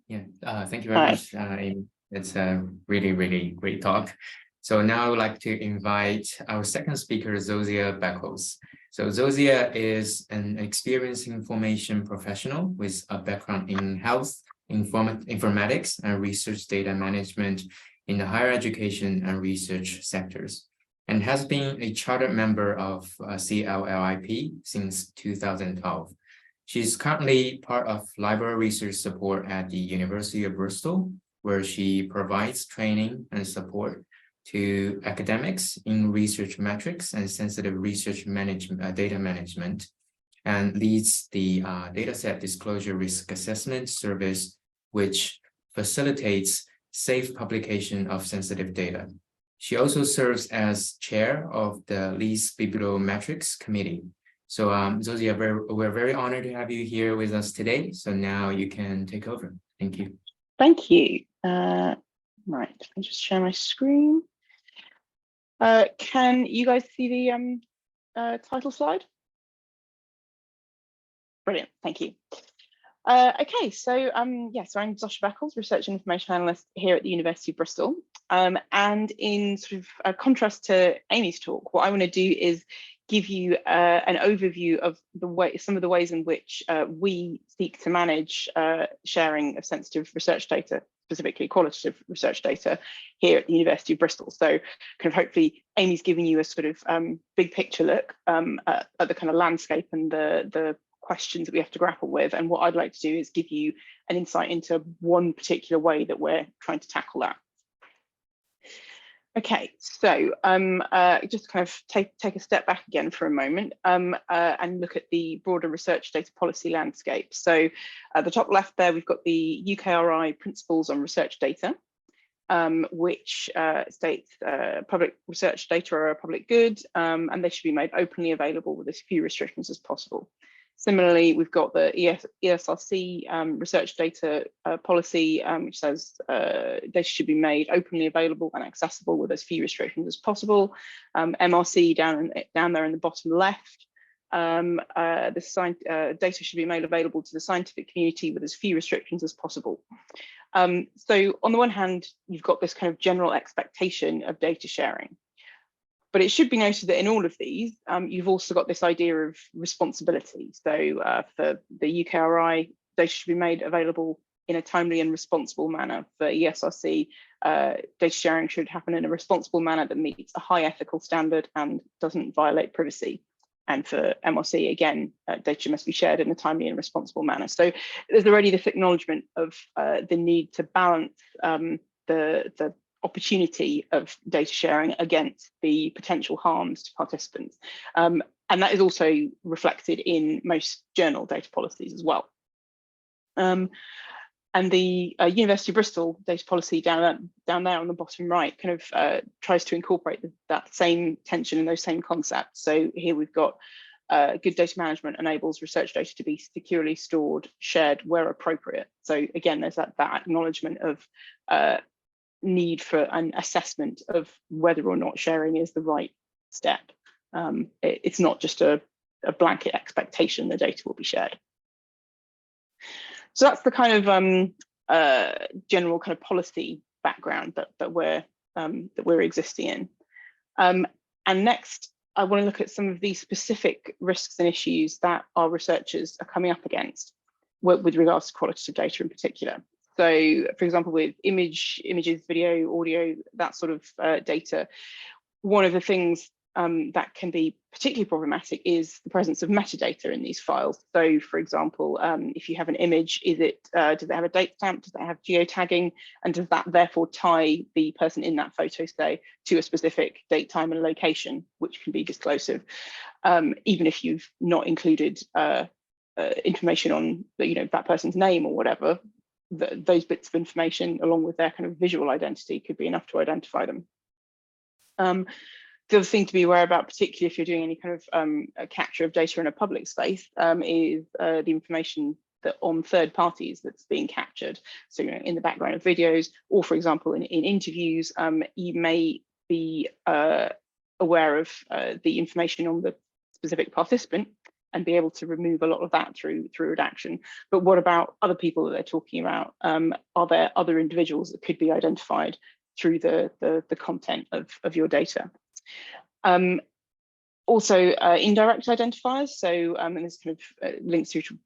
Yeah, thank you very much, Amy. It's a really, really great talk. So now I would like to invite our second speaker, Zozia Beckles. So Zozia is an experienced information professional with a background in health, informatics, and research data management in the higher education and research sectors, and has been a chartered member of CLLIP since 2012. She's currently part of library research support at the University of Bristol, where she provides training and support to academics in research metrics and sensitive research data management, and leads the dataset disclosure risk assessment service, which facilitates safe publication of sensitive data. She also serves as chair of the LEAS Bibliometrics Committee. So Zozia, we're very honored to have you here with us today. So now you can take over. Thank you. Thank you. Right, I'll just share my screen. Can you guys see the title slide? Brilliant, thank you. Okay, so so I'm Zosha Beckles, Research and Information Analyst here at the University of Bristol. And in sort of contrast to Amy's talk, what I want to do is give you an overview of some of the ways in which we seek to manage sharing of sensitive research data, specifically qualitative research data, here at the University of Bristol. So kind of hopefully Amy's giving you a sort of big picture look at the kind of landscape and the questions that we have to grapple with. And what I'd like to do is give you an insight into one particular way that we're trying to tackle that. Okay, so just kind of take a step back again for a moment and look at the broader research data policy landscape. So at the top left there, we've got the UKRI Principles on Research Data, which states public research data are a public good and they should be made openly available with as few restrictions as possible. Similarly, we've got the ESRC research data policy, which says data should be made openly available and accessible with as few restrictions as possible. MRC down there in the bottom left, data should be made available to the scientific community with as few restrictions as possible. So on the one hand, you've got this kind of general expectation of data sharing. But it should be noted that in all of these, you've also got this idea of responsibility. So for the UKRI, data should be made available in a timely and responsible manner. For ESRC, data sharing should happen in a responsible manner that meets a high ethical standard and doesn't violate privacy. And for MRC, again, data must be shared in a timely and responsible manner. So there's already this acknowledgement of the need to balance the opportunity of data sharing against the potential harms to participants. And that is also reflected in most journal data policies as well. And the University of Bristol data policy down there on the bottom right kind of tries to incorporate that same tension and those same concepts. So here we've got good data management enables research data to be securely stored, shared where appropriate. So again, there's that acknowledgement of need for an assessment of whether or not sharing is the right step. It's not just a blanket expectation the data will be shared. So that's the kind of general kind of policy background that we're existing in. And next, I want to look at some of the specific risks and issues that our researchers are coming up against with regards to qualitative data in particular. So, for example, with images, video, audio, that sort of data, one of the things that can be particularly problematic is the presence of metadata in these files. So, for example, if you have an image, does it have a date stamp? Does it have geotagging? And does that therefore tie the person in that photo, say, to a specific date, time, and location, which can be disclosive, even if you've not included information on that person's name or whatever? Those bits of information, along with their kind of visual identity, could be enough to identify them. The other thing to be aware about, particularly if you're doing any kind of capture of data in a public space, is the information that on third parties that's being captured. So in the background of videos, or for example, in interviews, you may be aware of the information on the specific participant, and be able to remove a lot of that through redaction. But what about other people that they're talking about? Are there other individuals that could be identified through the content of your data? Also, indirect identifiers. So, and this kind of links through to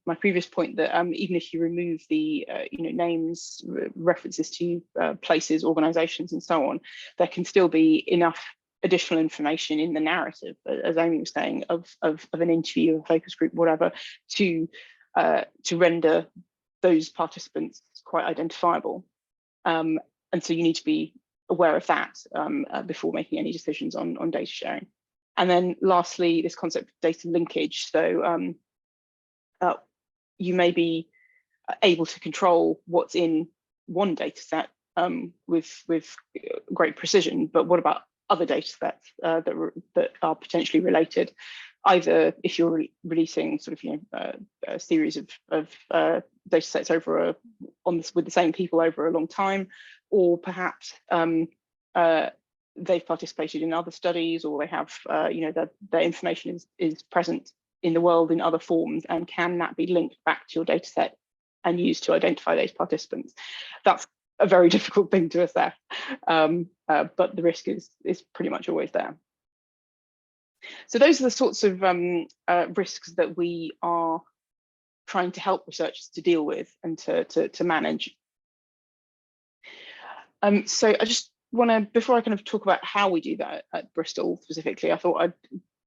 my previous point that even if you remove the names, references to places, organisations, and so on, there can still be enough additional information in the narrative, as Amy was saying, of an interview, a focus group, whatever, to render those participants quite identifiable. And so you need to be aware of that before making any decisions on data sharing. And then lastly, this concept of data linkage. So you may be able to control what's in one data set with great precision, but what about other data sets that are potentially related? Either if you're releasing sort of a series of data sets over with the same people over a long time, or perhaps they've participated in other studies, or they have their information is present in the world in other forms, and can that be linked back to your data set and used to identify those participants? That's a very difficult thing to assess, but the risk is pretty much always there. So those are the sorts of risks that we are trying to help researchers to deal with and to manage. So I just want to, before I kind of talk about how we do that at Bristol specifically, I thought I'd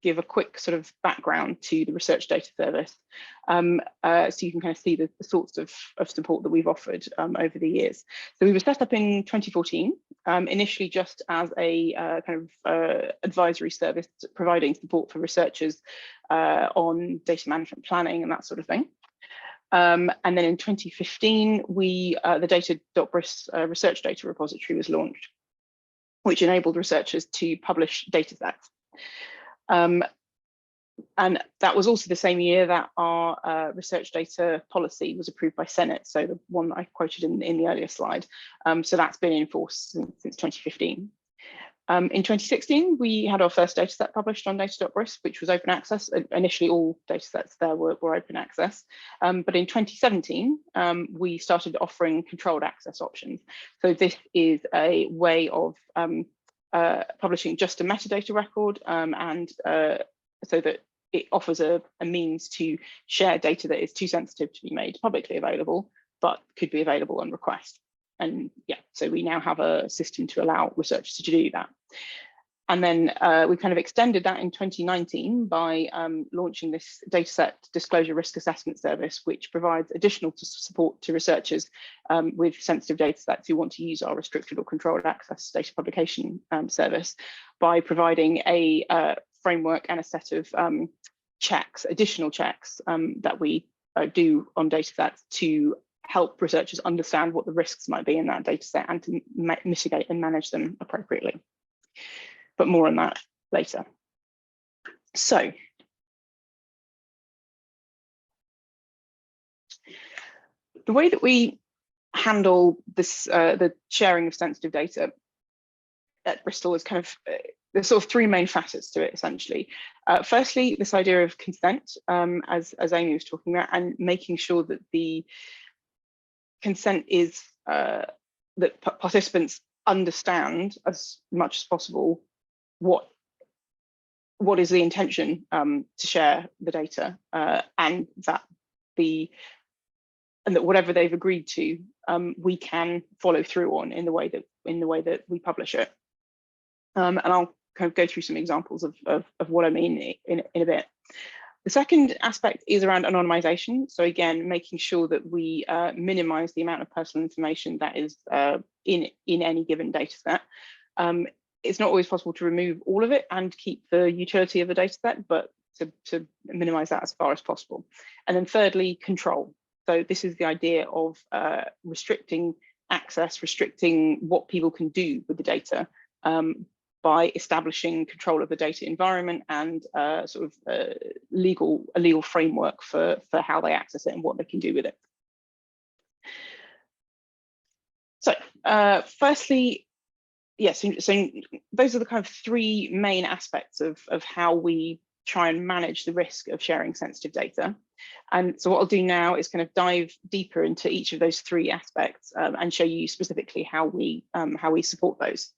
give a quick sort of background to the Research Data Service, so you can kind of see the sorts of support that we've offered over the years. So we were set up in 2014, initially just as a kind of advisory service providing support for researchers on data management planning and that sort of thing. And then in 2015, the data.bris research data repository was launched, which enabled researchers to publish data sets. And that was also the same year that our research data policy was approved by Senate, so the one that I quoted in the earlier slide. So that's been in force since 2015. In 2016, we had our first data set published on data.bris, which was open access. Initially, all data sets there were open access. But in 2017, we started offering controlled access options. So this is a way of publishing just a metadata record, and so that it offers a means to share data that is too sensitive to be made publicly available, but could be available on request. And yeah, so we now have a system to allow researchers to do that. And then we kind of extended that in 2019 by launching this dataset disclosure risk assessment service, which provides additional support to researchers with sensitive data sets who want to use our restricted or controlled access data publication service, by providing a framework and a set of checks, additional checks that we do on data sets to help researchers understand what the risks might be in that data set and to mitigate and manage them appropriately. But more on that later. So, the way that we handle this, the sharing of sensitive data at Bristol is kind of, there's sort of three main facets to it, essentially. Firstly, this idea of consent, as Amy was talking about, and making sure that the consent is, that participants understand as much as possible what is the intention to share the data, and that whatever they've agreed to, we can follow through on in the way that we publish it. And I'll kind of go through some examples of what I mean in a bit. The second aspect is around anonymization. So again, making sure that we minimize the amount of personal information that is in any given data set. It's not always possible to remove all of it and keep the utility of the data set, but to minimize that as far as possible. And then thirdly, control. So this is the idea of restricting access, restricting what people can do with the data, by establishing control of the data environment and sort of a legal framework for how they access it and what they can do with it. So firstly, yes, so those are the kind of three main aspects of how we try and manage the risk of sharing sensitive data. And so what I'll do now is kind of dive deeper into each of those three aspects and show you specifically how we support those.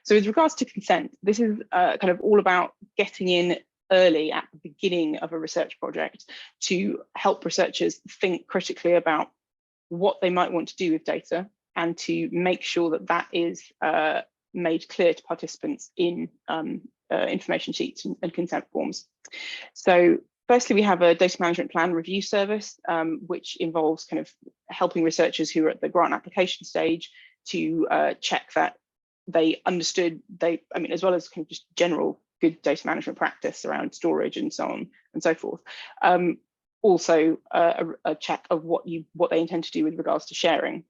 So with regards to consent, this is kind of all about getting in early at the beginning of a research project to help researchers think critically about what they might want to do with data, and to make sure that that is made clear to participants in information sheets and consent forms. So firstly, we have a data management plan review service, which involves kind of helping researchers who are at the grant application stage to check that they understood, as well as kind of just general good data management practice around storage and so on and so forth. Also a check of what they intend to do with regards to sharing,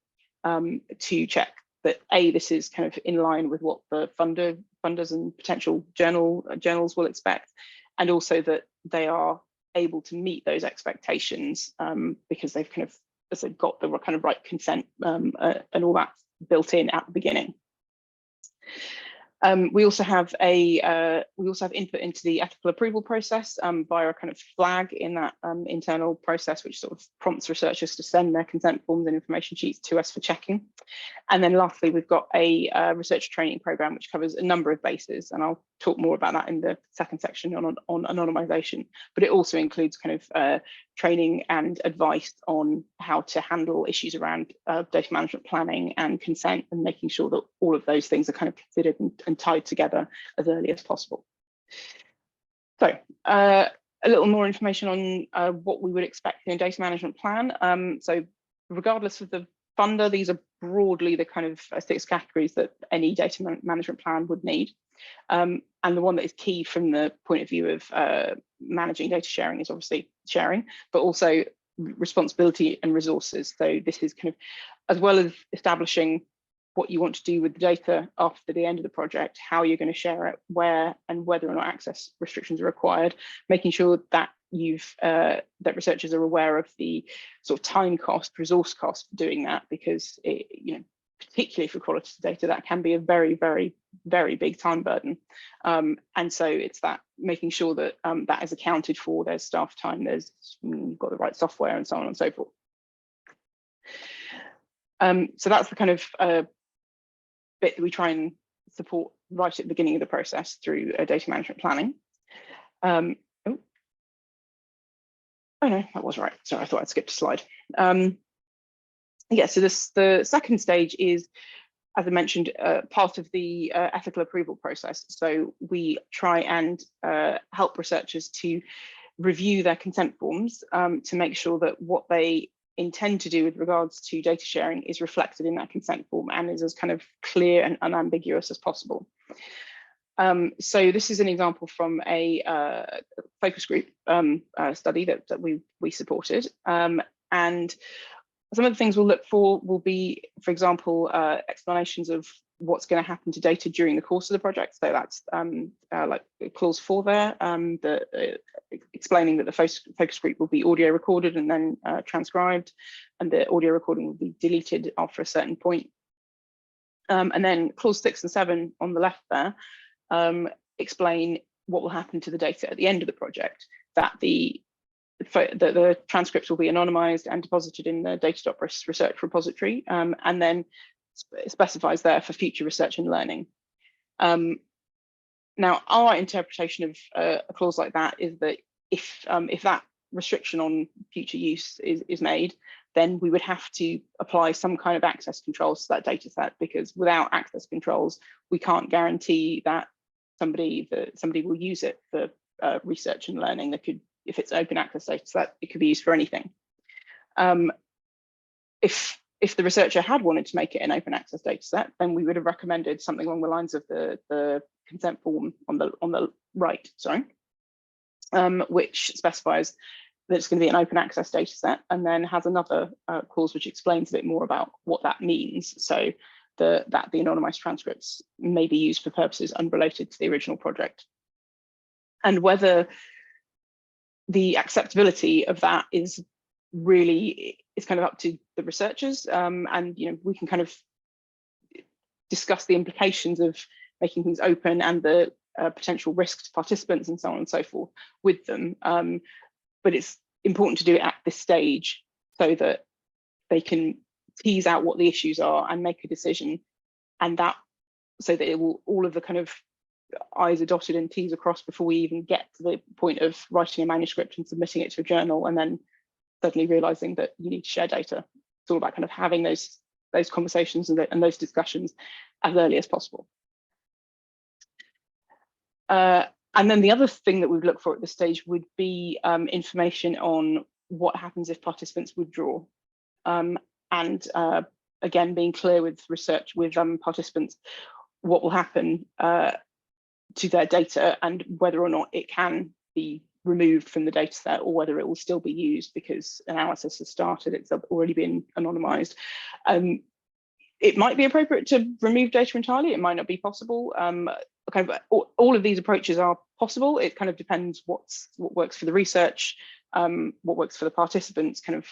to check that this is kind of in line with what the funders and potential journals will expect, and also that they are able to meet those expectations because they've kind of got the kind of right consent and all that built in at the beginning. We also have input into the ethical approval process via a kind of flag in that internal process, which sort of prompts researchers to send their consent forms and information sheets to us for checking. And then lastly, we've got a research training program which covers a number of bases, and I'll talk more about that in the second section on anonymization. But it also includes kind of training and advice on how to handle issues around data management planning and consent, and making sure that all of those things are kind of considered and tied together as early as possible. So a little more information on what we would expect in a data management plan. So regardless of the funder, these are broadly the kind of 6 categories that any data management plan would need. And the one that is key from the point of view of managing data sharing is obviously sharing, but also responsibility and resources. So this is kind of, as well as establishing what you want to do with the data after the end of the project, how you're going to share it, where and whether or not access restrictions are required, making sure that that researchers are aware of the sort of time cost, resource cost for doing that, because particularly for qualitative data, that can be a very, very, very big time burden. And so it's that making sure that that is accounted for. There's staff time, you've got the right software, and so on and so forth. So that's the kind of bit that we try and support right at the beginning of the process through data management planning. Oh no, that was right. Sorry, I thought I'd skipped a slide. Yeah, so the second stage is, as I mentioned, part of the ethical approval process. So we try and help researchers to review their consent forms to make sure that what they intend to do with regards to data sharing is reflected in that consent form and is as kind of clear and unambiguous as possible. So this is an example from a focus group study that we supported, and some of the things we'll look for will be, for example, explanations of what's going to happen to data during the course of the project. So that's like clause 4 there, explaining that the focus group will be audio recorded and then transcribed, and the audio recording will be deleted after a certain point. And then clause 6 and 7 on the left there explain what will happen to the data at the end of the project, that the transcripts will be anonymized and deposited in the Data.Brist research repository, and then specifies there for future research and learning. Now, our interpretation of a clause like that is that if that restriction on future use is made, then we would have to apply some kind of access controls to that data set, because without access controls, we can't guarantee that somebody will use it for research and learning. That could, if it's open access data set, it could be used for anything. If the researcher had wanted to make it an open access data set, then we would have recommended something along the lines of the consent form on the right, sorry, which specifies that it's going to be an open access data set, and then has another clause which explains a bit more about what that means. So that the anonymized transcripts may be used for purposes unrelated to the original project, and whether the acceptability of that is really, it's kind of up to the researchers, and we can kind of discuss the implications of making things open and the potential risks to participants and so on and so forth with them. But it's important to do it at this stage so that they can tease out what the issues are and make a decision, and that so that it will, all of the kind of I's are dotted and T's are crossed before we even get to the point of writing a manuscript and submitting it to a journal and then suddenly realizing that you need to share data. It's all about kind of having those conversations and those discussions as early as possible. And then the other thing that we'd look for at this stage would be information on what happens if participants withdraw. And again, being clear with research with participants, what will happen to their data and whether or not it can be removed from the data set or whether it will still be used because analysis has started, it's already been anonymized. It might be appropriate to remove data entirely, it might not be possible. Kind of all of these approaches are possible. It kind of depends what works for the research, what works for the participants, kind of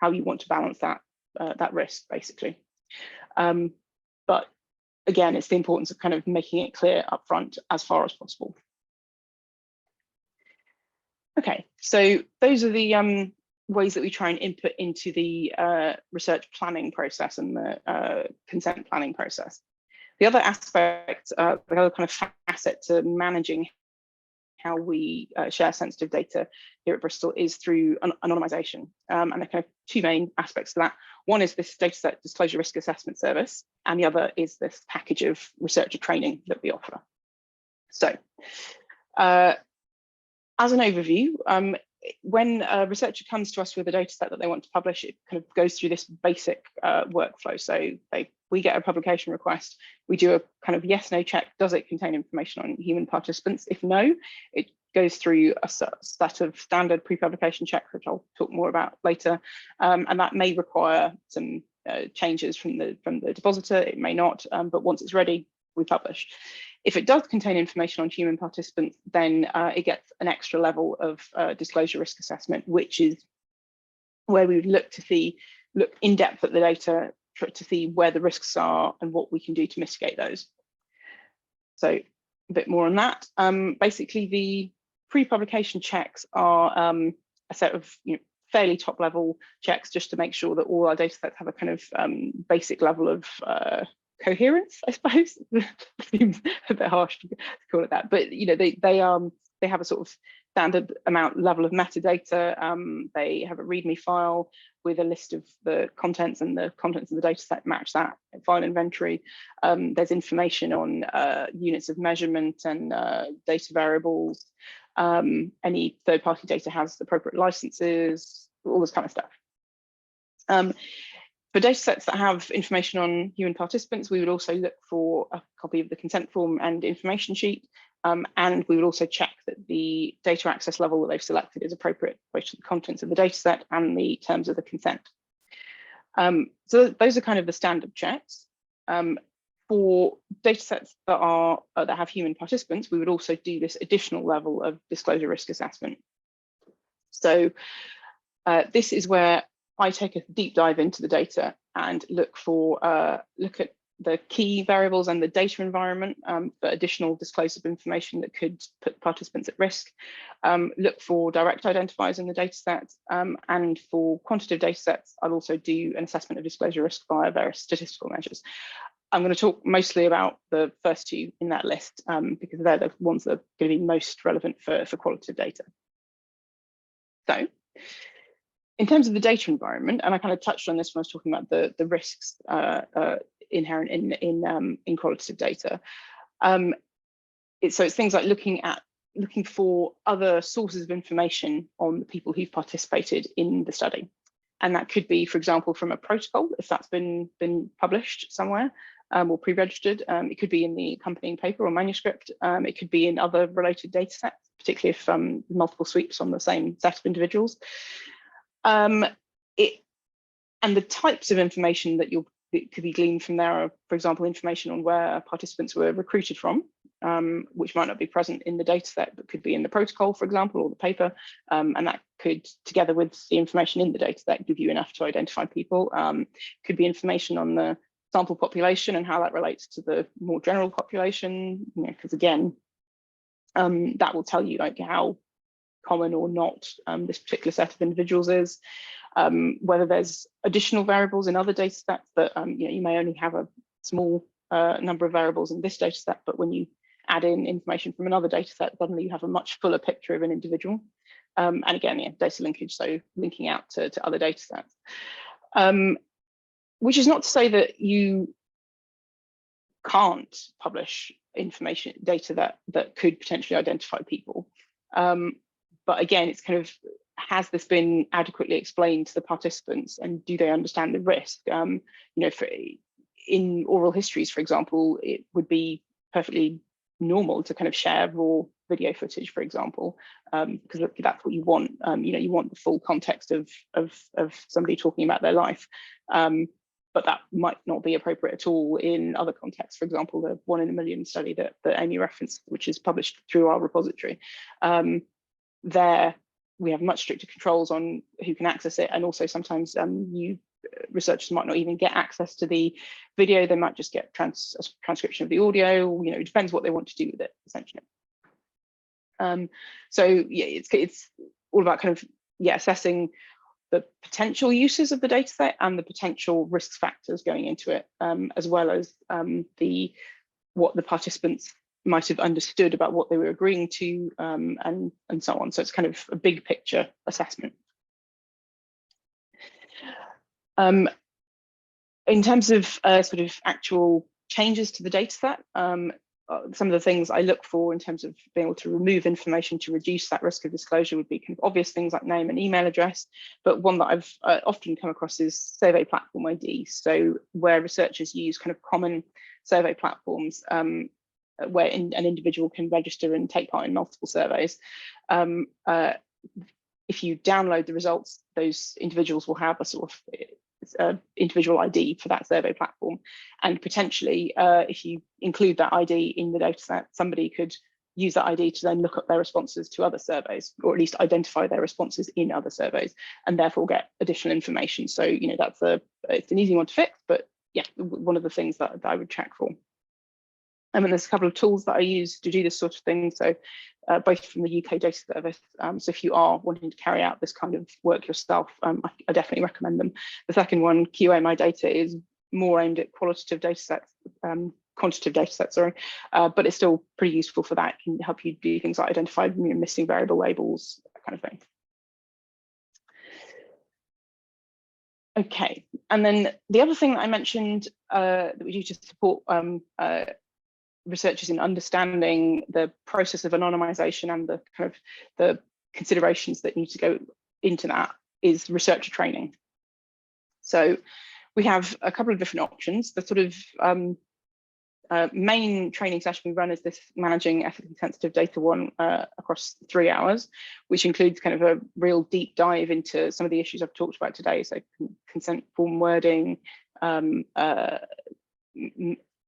how you want to balance that risk, basically. But again, it's the importance of kind of making it clear upfront as far as possible. Okay, so those are the ways that we try and input into the research planning process and the consent planning process. The other aspect, the other kind of facet to managing how we share sensitive data here at Bristol is through anonymization. And there are kind of two main aspects to that. One is this dataset disclosure risk assessment service, and the other is this package of researcher training that we offer. So, as an overview, when a researcher comes to us with a data set that they want to publish, it kind of goes through this basic workflow. So we get a publication request, we do a kind of yes/no check. Does it contain information on human participants? If no, it goes through a set of standard pre-publication checks, which I'll talk more about later. And that may require some changes from the depositor, it may not, but once it's ready, we publish. If it does contain information on human participants, then it gets an extra level of disclosure risk assessment, which is where we would look in depth at the data to see where the risks are and what we can do to mitigate those. So a bit more on that. Basically, the pre-publication checks are a set of fairly top-level checks just to make sure that all our data sets have a kind of basic level of coherence, I suppose. Seems a bit harsh to call it that, but they have a sort of standard level of metadata. They have a README file with a list of the contents, and the contents of the data set match that file inventory. There's information on units of measurement and data variables. Any third-party data has appropriate licenses, all this kind of stuff. For data sets that have information on human participants, we would also look for a copy of the consent form and information sheet, and we would also check that the data access level that they've selected is appropriate both to the contents of the data set and the terms of the consent. So those are kind of the standard checks. For data sets that have human participants, we would also do this additional level of disclosure risk assessment. So this is where I take a deep dive into the data and look at the key variables and the data environment for additional disclosive information that could put participants at risk. Look for direct identifiers in the data sets, and for quantitative data sets, I'll also do an assessment of disclosure risk via various statistical measures. I'm going to talk mostly about the first two in that list because they're the ones that are going to be most relevant for qualitative data. So, in terms of the data environment, and I kind of touched on this when I was talking about the risks inherent in qualitative data. It's things like looking for other sources of information on the people who've participated in the study, and that could be, for example, from a protocol if that's been published somewhere or pre-registered. It could be in the accompanying paper or manuscript. It could be in other related data sets, particularly if multiple sweeps on the same set of individuals. And the types of information that could be gleaned from there are, for example, information on where participants were recruited from, which might not be present in the data set, but could be in the protocol, for example, or the paper. And that could, together with the information in the data set, give you enough to identify people. Could be information on the sample population and how that relates to the more general population, because again, that will tell you like how common or not this particular set of individuals is. Whether there's additional variables in other data sets that you may only have a small number of variables in this data set, but when you add in information from another data set, suddenly you have a much fuller picture of an individual. And again, data linkage, so linking out to other data sets. Which is not to say that you can't publish information, data that could potentially identify people. But again, it's kind of, has this been adequately explained to the participants, and do they understand the risk? In oral histories, for example, it would be perfectly normal to kind of share raw video footage, for example, because that's what you want. You want the full context of somebody talking about their life. But that might not be appropriate at all in other contexts. For example, the 1 in a million study that Amy referenced, which is published through our repository. There, we have much stricter controls on who can access it, and also sometimes researchers might not even get access to the video. They might just get transcription of the audio. It depends what they want to do with it, essentially. So yeah, it's all about kind of assessing the potential uses of the data set and the potential risk factors going into it, as well as what the participants might have understood about what they were agreeing to, and so on. So it's kind of a big picture assessment. In terms of sort of actual changes to the data set, some of the things I look for in terms of being able to remove information to reduce that risk of disclosure would be kind of obvious things like name and email address, but one that I've often come across is survey platform ID. So where researchers use kind of common survey platforms, where an individual can register and take part in multiple surveys. If you download the results, those individuals will have a sort of individual ID for that survey platform, and potentially if you include that ID in the data set, somebody could use that ID to then look up their responses to other surveys, or at least identify their responses in other surveys, and therefore get additional information. So it's an easy one to fix, but yeah, one of the things that I would check for. And there's a couple of tools that I use to do this sort of thing. So both from the UK Data Service. So if you are wanting to carry out this kind of work yourself, I definitely recommend them. The second one, QA My Data, is more aimed at qualitative data sets, quantitative data sets, sorry, but it's still pretty useful for that. It can help you do things like identify missing variable labels, that kind of thing. Okay, and then the other thing that I mentioned that we do to support researchers in understanding the process of anonymization and the kind of the considerations that need to go into that is researcher training. So we have a couple of different options. The sort of main training session we run is this managing ethically sensitive data one across 3 hours, which includes kind of a real deep dive into some of the issues I've talked about today. So consent form wording,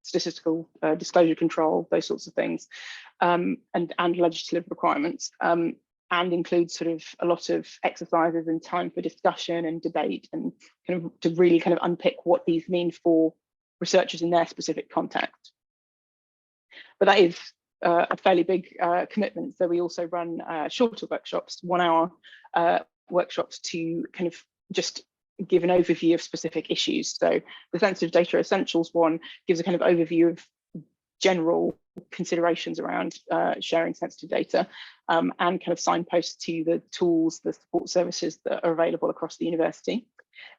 statistical disclosure control, those sorts of things, and legislative requirements, and includes sort of a lot of exercises and time for discussion and debate, and kind of to really kind of unpick what these mean for researchers in their specific context. But that is a fairly big commitment. So we also run shorter workshops, 1 hour workshops, to kind of just give an overview of specific issues. So the sensitive data essentials one gives a kind of overview of general considerations around sharing sensitive data, and kind of signposts to the tools, the support services that are available across the university.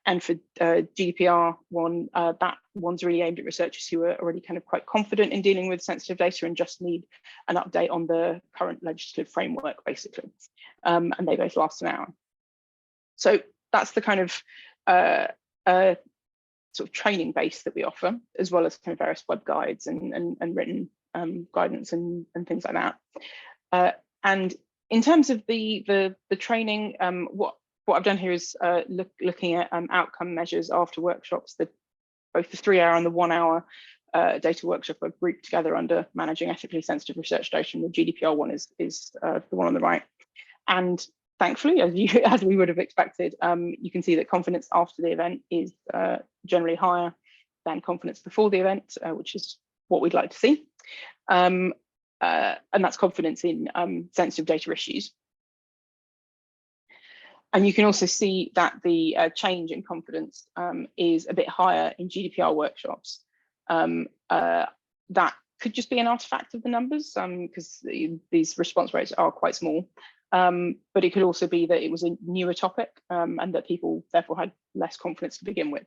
And for GDPR one, that one's really aimed at researchers who are already kind of quite confident in dealing with sensitive data and just need an update on the current legislative framework, basically. And they both last an hour. So that's the kind of sort of training base that we offer, as well as kind of various web guides and written guidance and things like that. And in terms of the training, what I've done here is looking at outcome measures after workshops. Both the 3 hour and the 1 hour data workshop are grouped together under managing ethically sensitive research data, and the GDPR one is the one on the right. And thankfully, as we would have expected, you can see that confidence after the event is generally higher than confidence before the event, which is what we'd like to see. And that's confidence in sensitive data issues. And you can also see that the change in confidence is a bit higher in GDPR workshops. That could just be an artifact of the numbers, because these response rates are quite small. But it could also be that it was a newer topic and that people therefore had less confidence to begin with.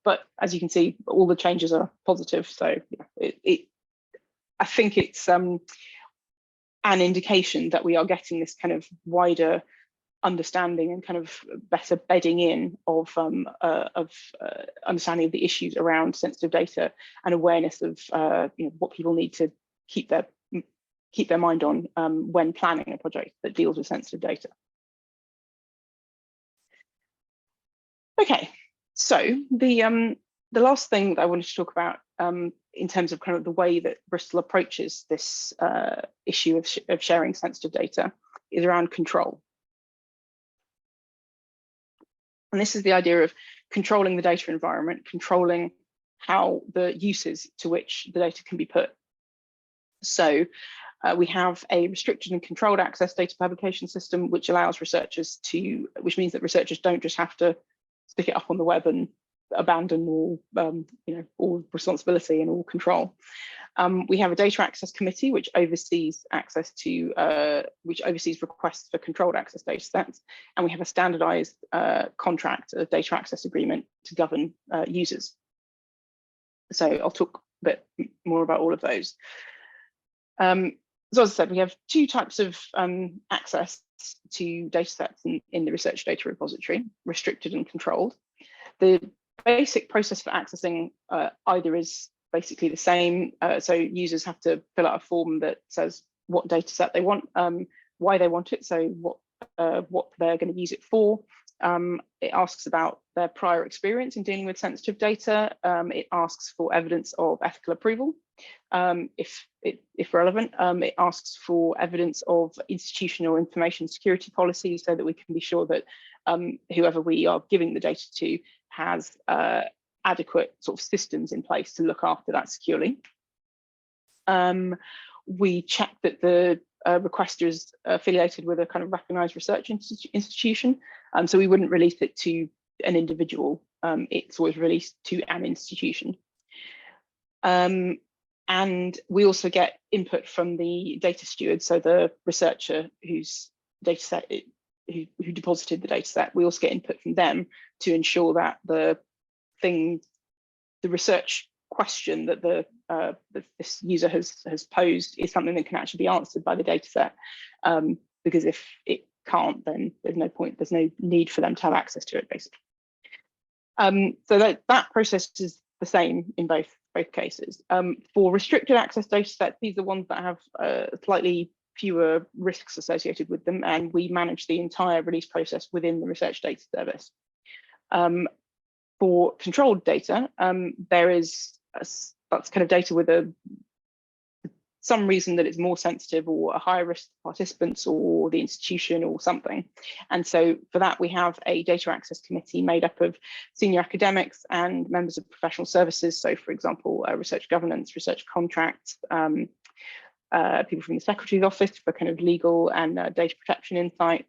But as you can see, all the changes are positive. So yeah, I think it's an indication that we are getting this kind of wider understanding and kind of better bedding in of understanding of the issues around sensitive data and awareness of what people need to keep their mind on when planning a project that deals with sensitive data. Okay, so the last thing that I wanted to talk about in terms of kind of the way that Bristol approaches this issue of sharing sensitive data is around control. And this is the idea of controlling the data environment, controlling how the uses to which the data can be put. So we have a restricted and controlled access data publication system, which allows researchers to, which means that researchers don't just have to stick it up on the web and abandon all, all responsibility and all control. We have a data access committee which oversees access to, which oversees requests for controlled access data sets, and we have a standardized contract, a data access agreement to govern users. So I'll talk a bit more about all of those. So as I said, we have two types of access to data sets in the research data repository, restricted and controlled. The basic process for accessing either is basically the same. So users have to fill out a form that says what data set they want, why they want it, so what they're going to use it for. It asks about their prior experience in dealing with sensitive data. It asks for evidence of ethical approval, if relevant. It asks for evidence of institutional information security policies so that we can be sure that whoever we are giving the data to has adequate sort of systems in place to look after that securely. We check that the requester is affiliated with a kind of recognized research institution. So we wouldn't release it to an individual. It's always released to an institution. And we also get input from the data steward, so the researcher whose data set, who deposited the data set. We also get input from them to ensure that the research question that this user has posed is something that can actually be answered by the data set. Because if it can't, then there's no point, there's no need for them to have access to it, basically. So that process is the same in both cases. For restricted access data sets, these are ones that have slightly fewer risks associated with them, and we manage the entire release process within the research data service. For controlled data, there is that's kind of data with some reason that it's more sensitive or a higher risk to participants or the institution or something. And so for that, we have a data access committee made up of senior academics and members of professional services. So for example, research governance, research contracts, people from the Secretary's office for kind of legal and data protection insight,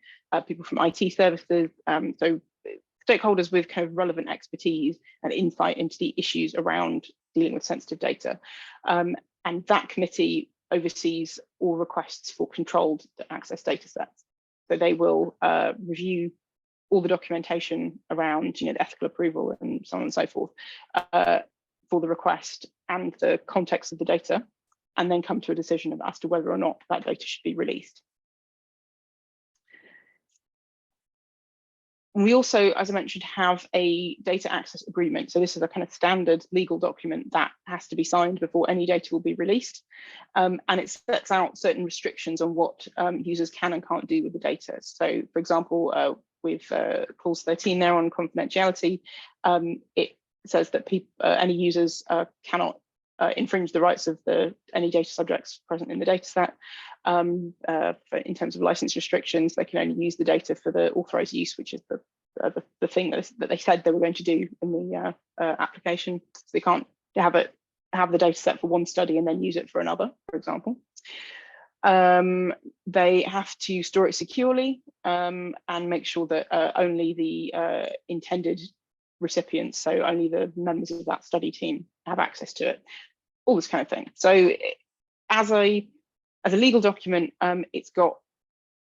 people from IT services. So stakeholders with kind of relevant expertise and insight into the issues around dealing with sensitive data. And that committee oversees all requests for controlled access data sets. So they will review all the documentation around the ethical approval and so on and so forth for the request and the context of the data, and then come to a decision as to whether or not that data should be released. And we also, as I mentioned, have a data access agreement. So this is a kind of standard legal document that has to be signed before any data will be released. And it sets out certain restrictions on what users can and can't do with the data. So for example, with clause 13 there on confidentiality, it says that any users cannot infringe the rights of any data subjects present in the data set. In terms of license restrictions, they can only use the data for the authorized use, which is the the thing that they said they were going to do in the application. So they can't have the data set for one study and then use it for another, for example. They have to store it securely and make sure that only the intended recipients, so only the members of that study team, have access to it. All this kind of thing. So as a legal document,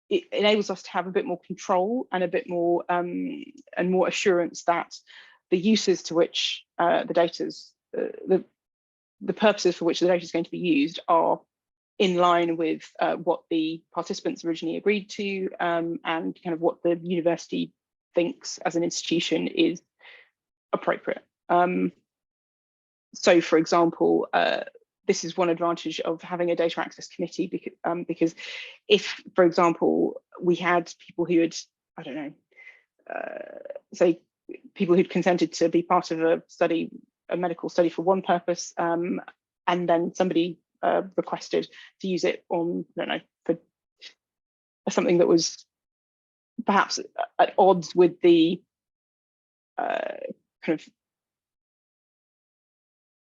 it enables us to have a bit more control and a bit more and more assurance that the uses to which the purposes for which the data is going to be used are in line with what the participants originally agreed to, and kind of what the university thinks as an institution is appropriate. So, for example, this is one advantage of having a data access committee, because if, for example, we had people who had, I don't know, say people who'd consented to be part of a medical study for one purpose, and then somebody requested to use it on, I don't know, for something that was perhaps at odds with the kind of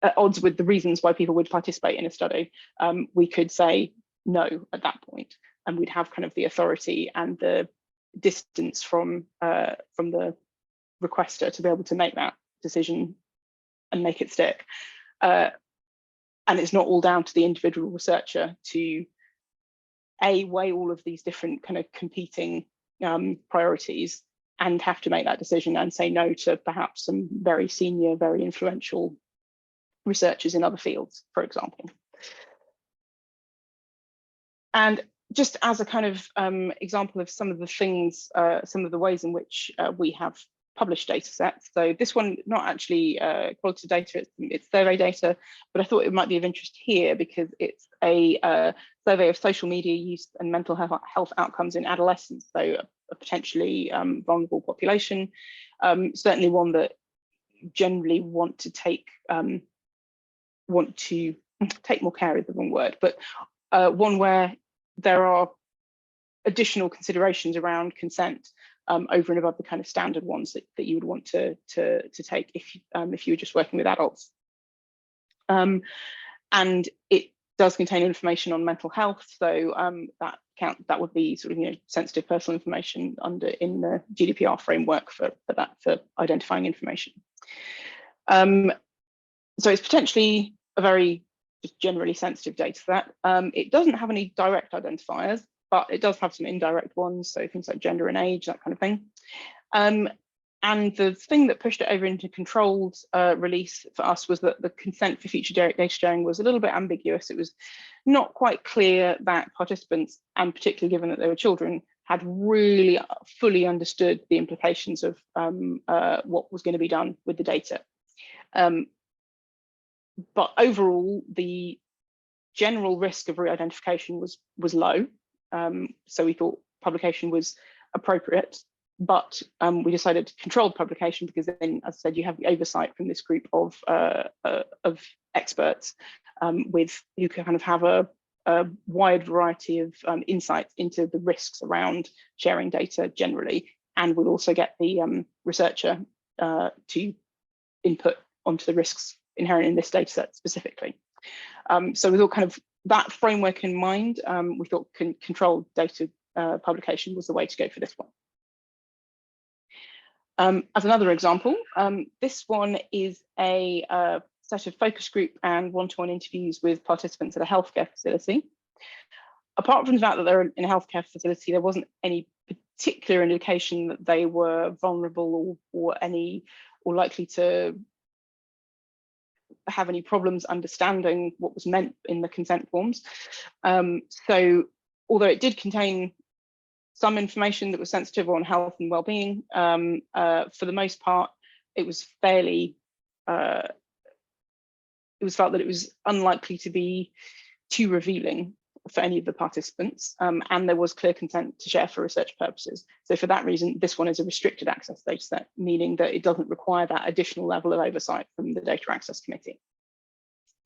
at odds with the reasons why people would participate in a study, we could say no at that point, and we'd have kind of the authority and the distance from the requester to be able to make that decision and make it stick. And it's not all down to the individual researcher to weigh all of these different kind of competing priorities and have to make that decision and say no to perhaps some very senior, very influential researchers in other fields, for example. And just as a kind of example of some of the things, some of the ways in which we have published data sets. So this one, not actually qualitative data, it's survey data, but I thought it might be of interest here because it's a survey of social media use and mental health outcomes in adolescents, so a potentially vulnerable population, certainly one that generally want to take more care is the wrong word, but one where there are additional considerations around consent over and above the kind of standard ones that you would want to take if you were just working with adults. And it does contain information on mental health, so that would be sort of sensitive personal information in the GDPR framework for identifying information. So it's potentially a very just generally sensitive data set. It doesn't have any direct identifiers, but it does have some indirect ones, so things like gender and age, that kind of thing. And the thing that pushed it over into controlled release for us was that the consent for future data sharing was a little bit ambiguous. It was not quite clear that participants, and particularly given that they were children, had really fully understood the implications of what was going to be done with the data. But overall, the general risk of re-identification was low. So we thought publication was appropriate, but we decided controlled publication because then, as I said, you have the oversight from this group of experts who can kind of have a wide variety of insights into the risks around sharing data generally, and we'll also get the researcher to input onto the risks inherent in this data set specifically. So with all kind of that framework in mind, we thought controlled data publication was the way to go for this one. As another example, this one is a set of focus group and one-to-one interviews with participants at a healthcare facility. Apart from the fact that they're in a healthcare facility, there wasn't any particular indication that they were vulnerable or likely to have any problems understanding what was meant in the consent forms. So although it did contain some information that was sensitive on health and well-being, for the most part, it was fairly, it was felt that it was unlikely to be too revealing for any of the participants, and there was clear consent to share for research purposes. So for that reason, this one is a restricted access data set, meaning that it doesn't require that additional level of oversight from the Data Access Committee.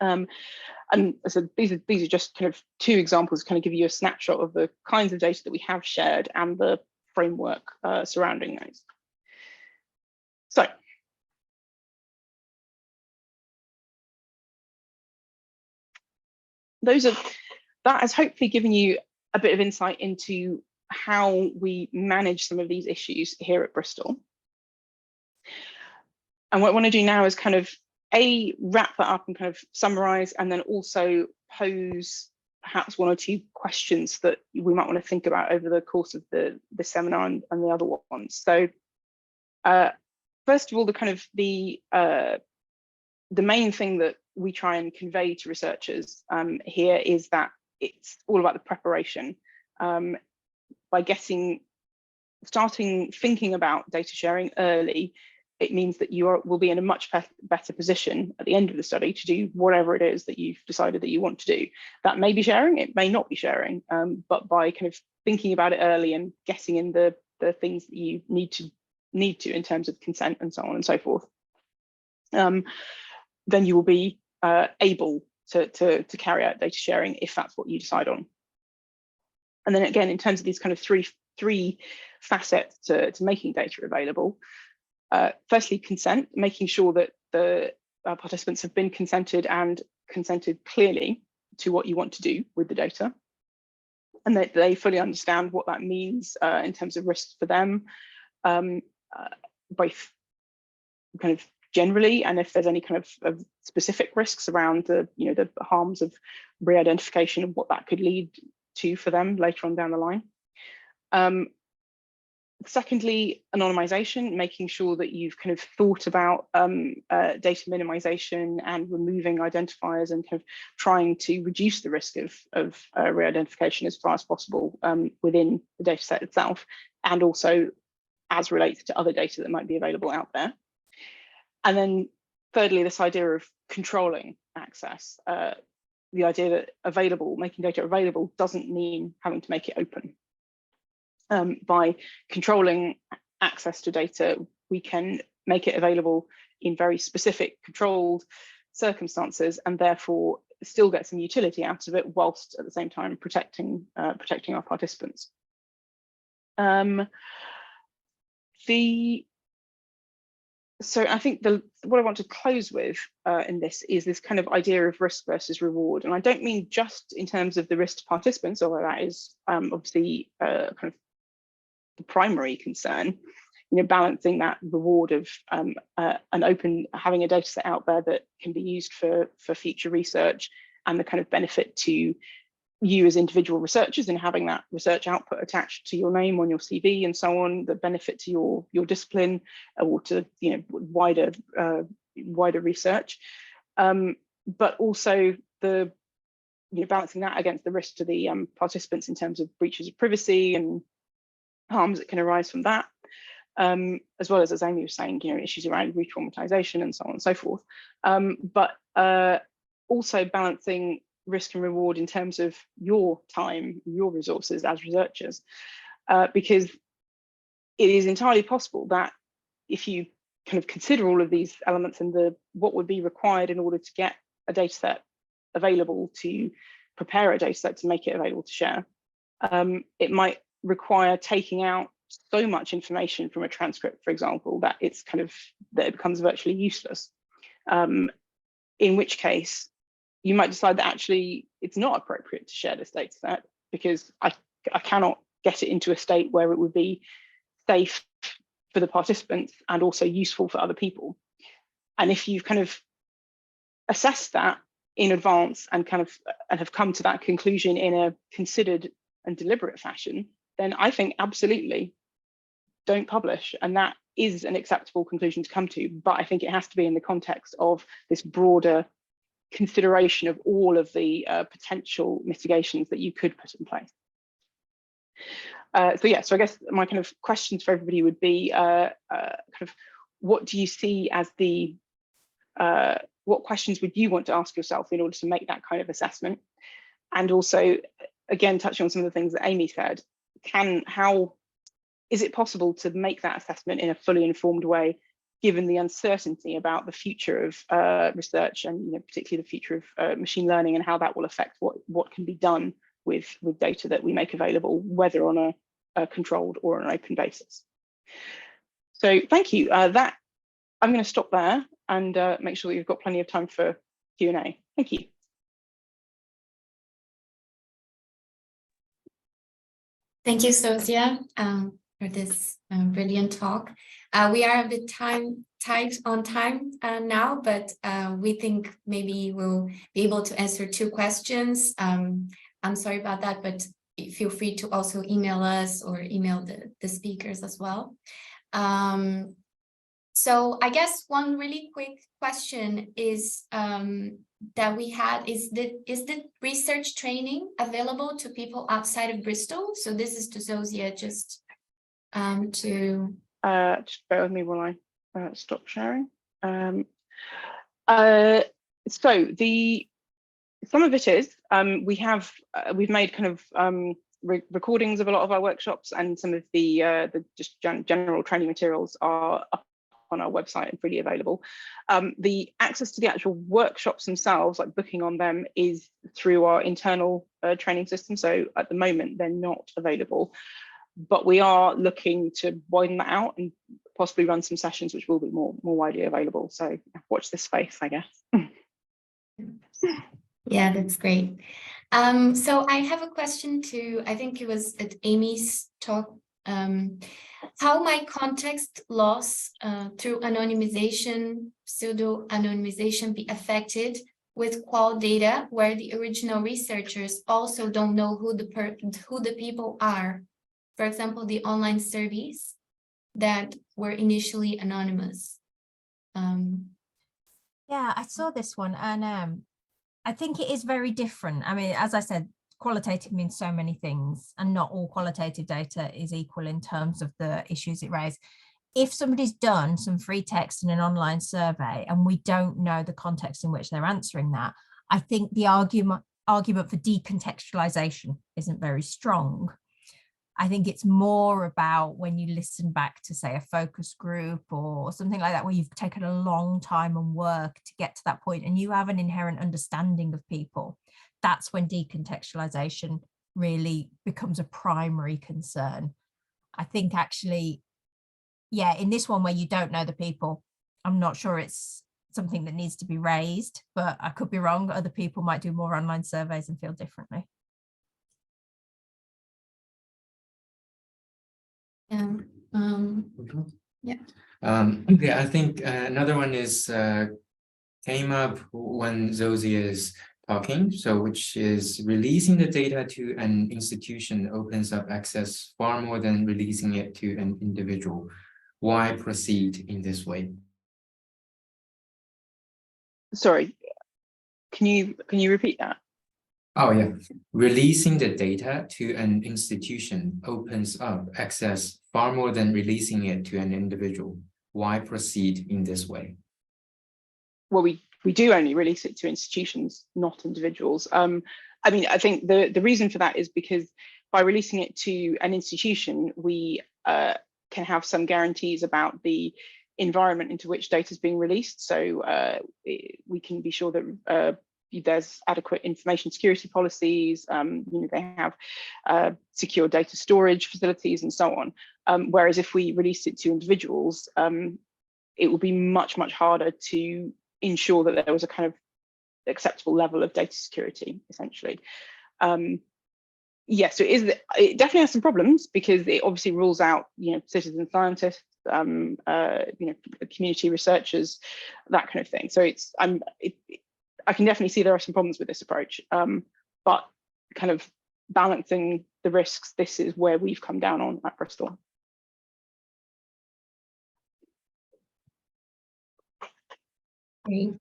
And so these are just kind of two examples to kind of give you a snapshot of the kinds of data that we have shared and the framework surrounding those. So that has hopefully given you a bit of insight into how we manage some of these issues here at Bristol. And what I want to do now is kind of wrap that up and kind of summarize, and then also pose perhaps one or two questions that we might want to think about over the course of the seminar and the other ones. So first of all, the main thing that we try and convey to researchers here is that it's all about the preparation. By starting thinking about data sharing early, it means that you will be in a much better position at the end of the study to do whatever it is that you've decided that you want to do. That may be sharing, it may not be sharing, but by kind of thinking about it early and getting in the things that you need to in terms of consent and so on and so forth, then you will be able to carry out data sharing if that's what you decide on. And then again, in terms of these kind of three facets to making data available, firstly, consent, making sure that the participants have been consented and consented clearly to what you want to do with the data, and that they fully understand what that means in terms of risks for them, both kind of generally, and if there's any kind of specific risks around the harms of re-identification and what that could lead to for them later on down the line. Secondly, anonymization, making sure that you've kind of thought about data minimization and removing identifiers and kind of trying to reduce the risk of re-identification as far as possible within the data set itself, and also as relates to other data that might be available out there. And then thirdly, this idea of controlling access. The idea that making data available doesn't mean having to make it open. By controlling access to data, we can make it available in very specific controlled circumstances, and therefore still get some utility out of it, whilst at the same time protecting our participants. So I think what I want to close with in this is this kind of idea of risk versus reward. And I don't mean just in terms of the risk to participants, although that is obviously kind of the primary concern, balancing that reward of having a data set out there that can be used for future research, and the kind of benefit to you as individual researchers in having that research output attached to your name on your CV and so on, the benefit to your discipline or to wider research, but also the balancing that against the risk to the participants in terms of breaches of privacy and harms that can arise from that, as well as Amy was saying, issues around re-traumatization and so on and so forth, but also balancing risk and reward in terms of your time, your resources as researchers, because it is entirely possible that if you kind of consider all of these elements and what would be required in order to get a data set available, to prepare a data set to make it available to share, it might require taking out so much information from a transcript, for example, that it becomes virtually useless, in which case you might decide that actually it's not appropriate to share this data set because I cannot get it into a state where it would be safe for the participants and also useful for other people. And if you've kind of assessed that in advance and have come to that conclusion in a considered and deliberate fashion, then I think absolutely don't publish. And that is an acceptable conclusion to come to, but I think it has to be in the context of this broader consideration of all of the potential mitigations that you could put in place. So I guess my kind of questions for everybody would be kind of what do you see as what questions would you want to ask yourself in order to make that kind of assessment? And also, again, touching on some of the things that Amy said, how is it possible to make that assessment in a fully informed way, given the uncertainty about the future of research and particularly the future of machine learning and how that will affect what can be done with data that we make available, whether on a controlled or an open basis. So thank you. That I'm going to stop there and make sure that you've got plenty of time for Q&A. Thank you. Thank you, Sosia, for this brilliant talk. We are a bit tight on time now, but we think maybe we'll be able to answer 2 questions. I'm sorry about that, but feel free to also email us or email the speakers as well. So I guess one really quick question is that we had is the research training available to people outside of Bristol? So this is to Zosia, just to just bear with me while I stop sharing. So some of it is we've made kind of recordings of a lot of our workshops, and some of the just general training materials are up on our website and freely available. The access to the actual workshops themselves, like booking on them, is through our internal training system. So at the moment, they're not available, but we are looking to widen that out and possibly run some sessions which will be more widely available. So watch this space, I guess. Yeah, that's great. So I have a question to, I think it was at Amy's talk, how might context loss through anonymization, pseudo-anonymization be affected with qual data where the original researchers also don't know who the people are? For example, the online surveys that were initially anonymous. Yeah, I saw this one, and I think it is very different. I mean, as I said, qualitative means so many things, and not all qualitative data is equal in terms of the issues it raises. If somebody's done some free text in an online survey and we don't know the context in which they're answering that, I think the argument for decontextualization isn't very strong. I think it's more about when you listen back to, say, a focus group or something like that, where you've taken a long time and work to get to that point and you have an inherent understanding of people. That's when decontextualization really becomes a primary concern. I think actually, yeah, in this one where you don't know the people, I'm not sure it's something that needs to be raised, but I could be wrong. Other people might do more online surveys and feel differently. Yeah. Okay, I think another one is came up when Zosia is talking, so which is releasing the data to an institution opens up access far more than releasing it to an individual. Why proceed in this way? Sorry, can you repeat that? Oh yeah, releasing the data to an institution opens up access far more than releasing it to an individual. Why proceed in this way? Well, we do only release it to institutions, not individuals. I mean, I think the reason for that is because by releasing it to an institution, we can have some guarantees about the environment into which data is being released. So we can be sure that there's adequate information security policies, they have secure data storage facilities and so on. Whereas if we release it to individuals, it will be much harder to ensure that there was a kind of acceptable level of data security, essentially. Yeah, so it definitely has some problems because it obviously rules out, citizen scientists, community researchers, that kind of thing. So I can definitely see there are some problems with this approach, but kind of balancing the risks, this is where we've come down on at Bristol. Great.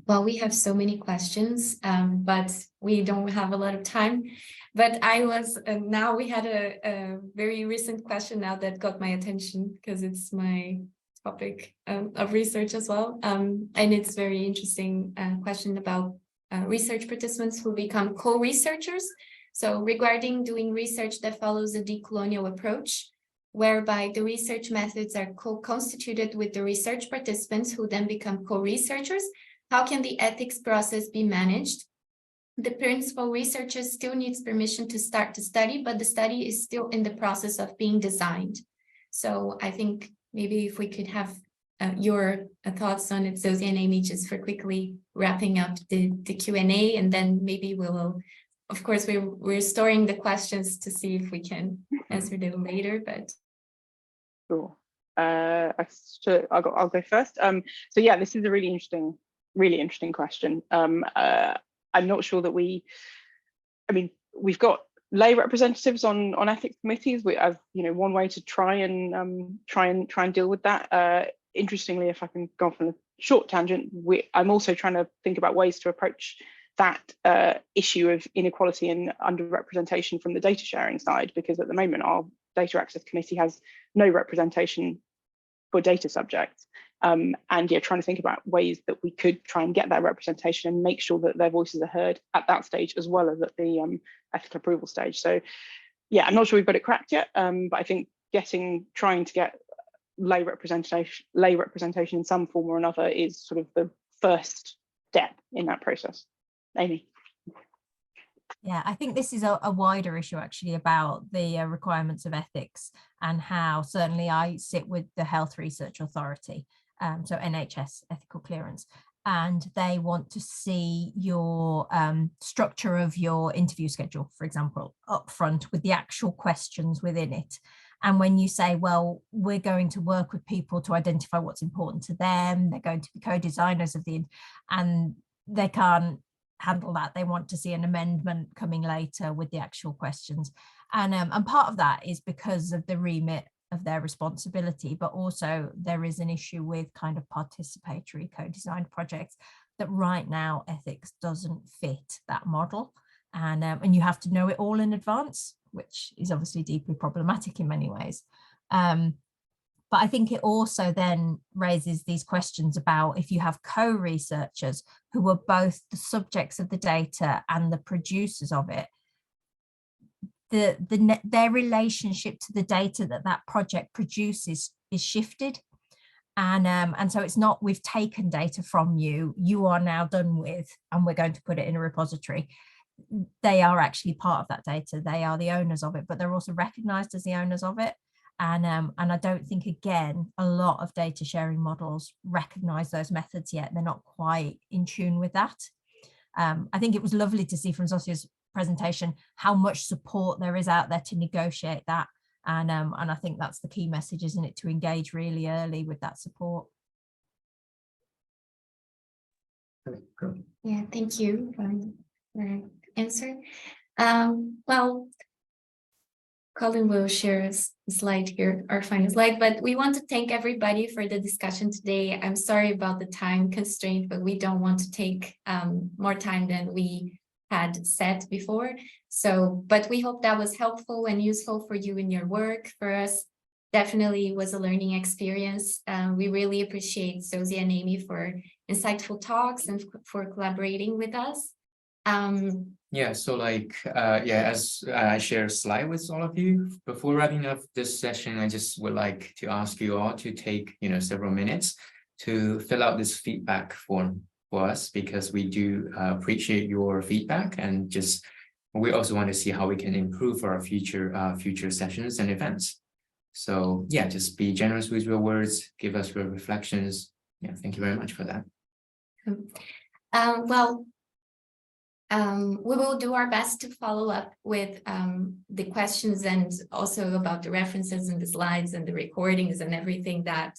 Well, we have so many questions, but we don't have a lot of time. But now we had a very recent question now that got my attention because it's my topic of research as well. And it's very interesting question about research participants who become co-researchers. So regarding doing research that follows a decolonial approach, whereby the research methods are co-constituted with the research participants who then become co-researchers, how can the ethics process be managed? The principal researcher still needs permission to start the study, but the study is still in the process of being designed. So I think maybe if we could have your thoughts on it, Zosia and Amy, just for quickly wrapping up the Q&A, and then maybe we'll, of course, we're storing the questions to see if we can answer them later, but. Sure. I'll go first. So yeah, this is a really interesting question. I'm not sure that we've got lay representatives on ethics committees. As one way to try and deal with that. Interestingly, if I can go off on a short tangent, I'm also trying to think about ways to approach that issue of inequality and underrepresentation from the data sharing side, because at the moment our data access committee has no representation for data subjects, and trying to think about ways that we could try and get that representation and make sure that their voices are heard at that stage as well as at the ethical approval stage. So yeah, I'm not sure we've got it cracked yet, but I think trying to get lay representation in some form or another is sort of the first step in that process. Amy. Yeah, I think this is a wider issue actually about the requirements of ethics, and how certainly I sit with the Health Research Authority, so NHS ethical clearance, and they want to see your structure of your interview schedule, for example, up front with the actual questions within it. And when you say, well, we're going to work with people to identify what's important to them, they're going to be co-designers of and they can't handle that. They want to see an amendment coming later with the actual questions. And part of that is because of the remit of their responsibility, but also there is an issue with kind of participatory co-designed projects that right now ethics doesn't fit that model. And you have to know it all in advance, which is obviously deeply problematic in many ways. But I think it also then raises these questions about if you have co-researchers who are both the subjects of the data and the producers of it, their relationship to the data that project produces is shifted. And so it's not, we've taken data from you, you are now done with, and we're going to put it in a repository. They are actually part of that data. They are the owners of it, but they're also recognized as the owners of it. And I don't think, again, a lot of data sharing models recognize those methods yet. They're not quite in tune with that. I think it was lovely to see from Zosia's presentation how much support there is out there to negotiate that. And I think that's the key message, isn't it? To engage really early with that support. Yeah, thank you for answer. Well, Colin will share a slide here, our final slide, but we want to thank everybody for the discussion today. I'm sorry about the time constraint, but we don't want to take more time than we had said before. So, but we hope that was helpful and useful for you in your work. For us, definitely was a learning experience. We really appreciate Zosia and Amy for insightful talks and for collaborating with us. Yeah, so as I share a slide with all of you, before wrapping up this session, I just would like to ask you all to take, several minutes to fill out this feedback form for us, because we do appreciate your feedback, and we also want to see how we can improve our future sessions and events. So yeah, just be generous with your words, give us your reflections. Yeah, thank you very much for that. We will do our best to follow up with the questions, and also about the references and the slides and the recordings and everything that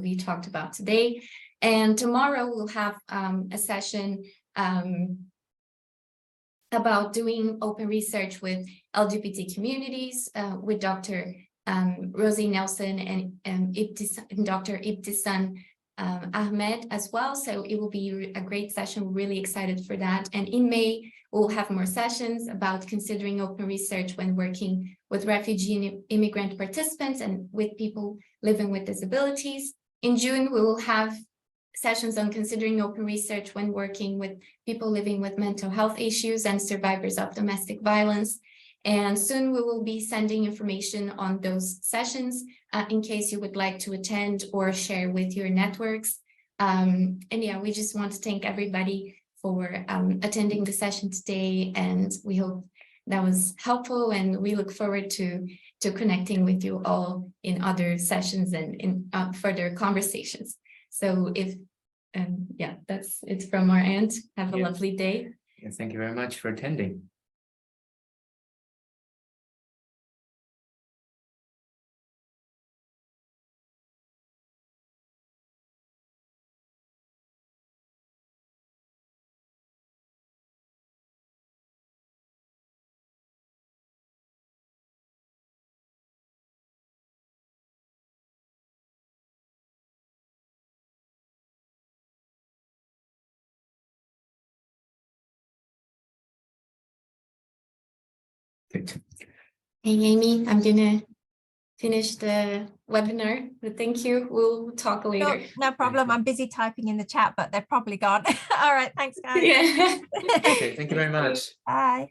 we talked about today. And tomorrow we'll have a session about doing open research with LGBT communities with Dr. Rosie Nelson and Dr. Ibtisam Ahmed as well. So it will be a great session. We're really excited for that. And in May, we'll have more sessions about considering open research when working with refugee and immigrant participants and with people living with disabilities. In June, we will have sessions on considering open research when working with people living with mental health issues and survivors of domestic violence. And soon we will be sending information on those sessions in case you would like to attend or share with your networks. And yeah, we just want to thank everybody for attending the session today, and we hope that was helpful, and we look forward to connecting with you all in other sessions and in further conversations. So if, yeah, that's it from our end. Have a lovely day. Yeah, thank you very much for attending. Good. Hey, Amy, I'm gonna finish the webinar, but thank you. We'll talk later. No problem. I'm busy typing in the chat, but they're probably gone. All right. Thanks, guys. Yeah. Okay, thank you very much. Bye.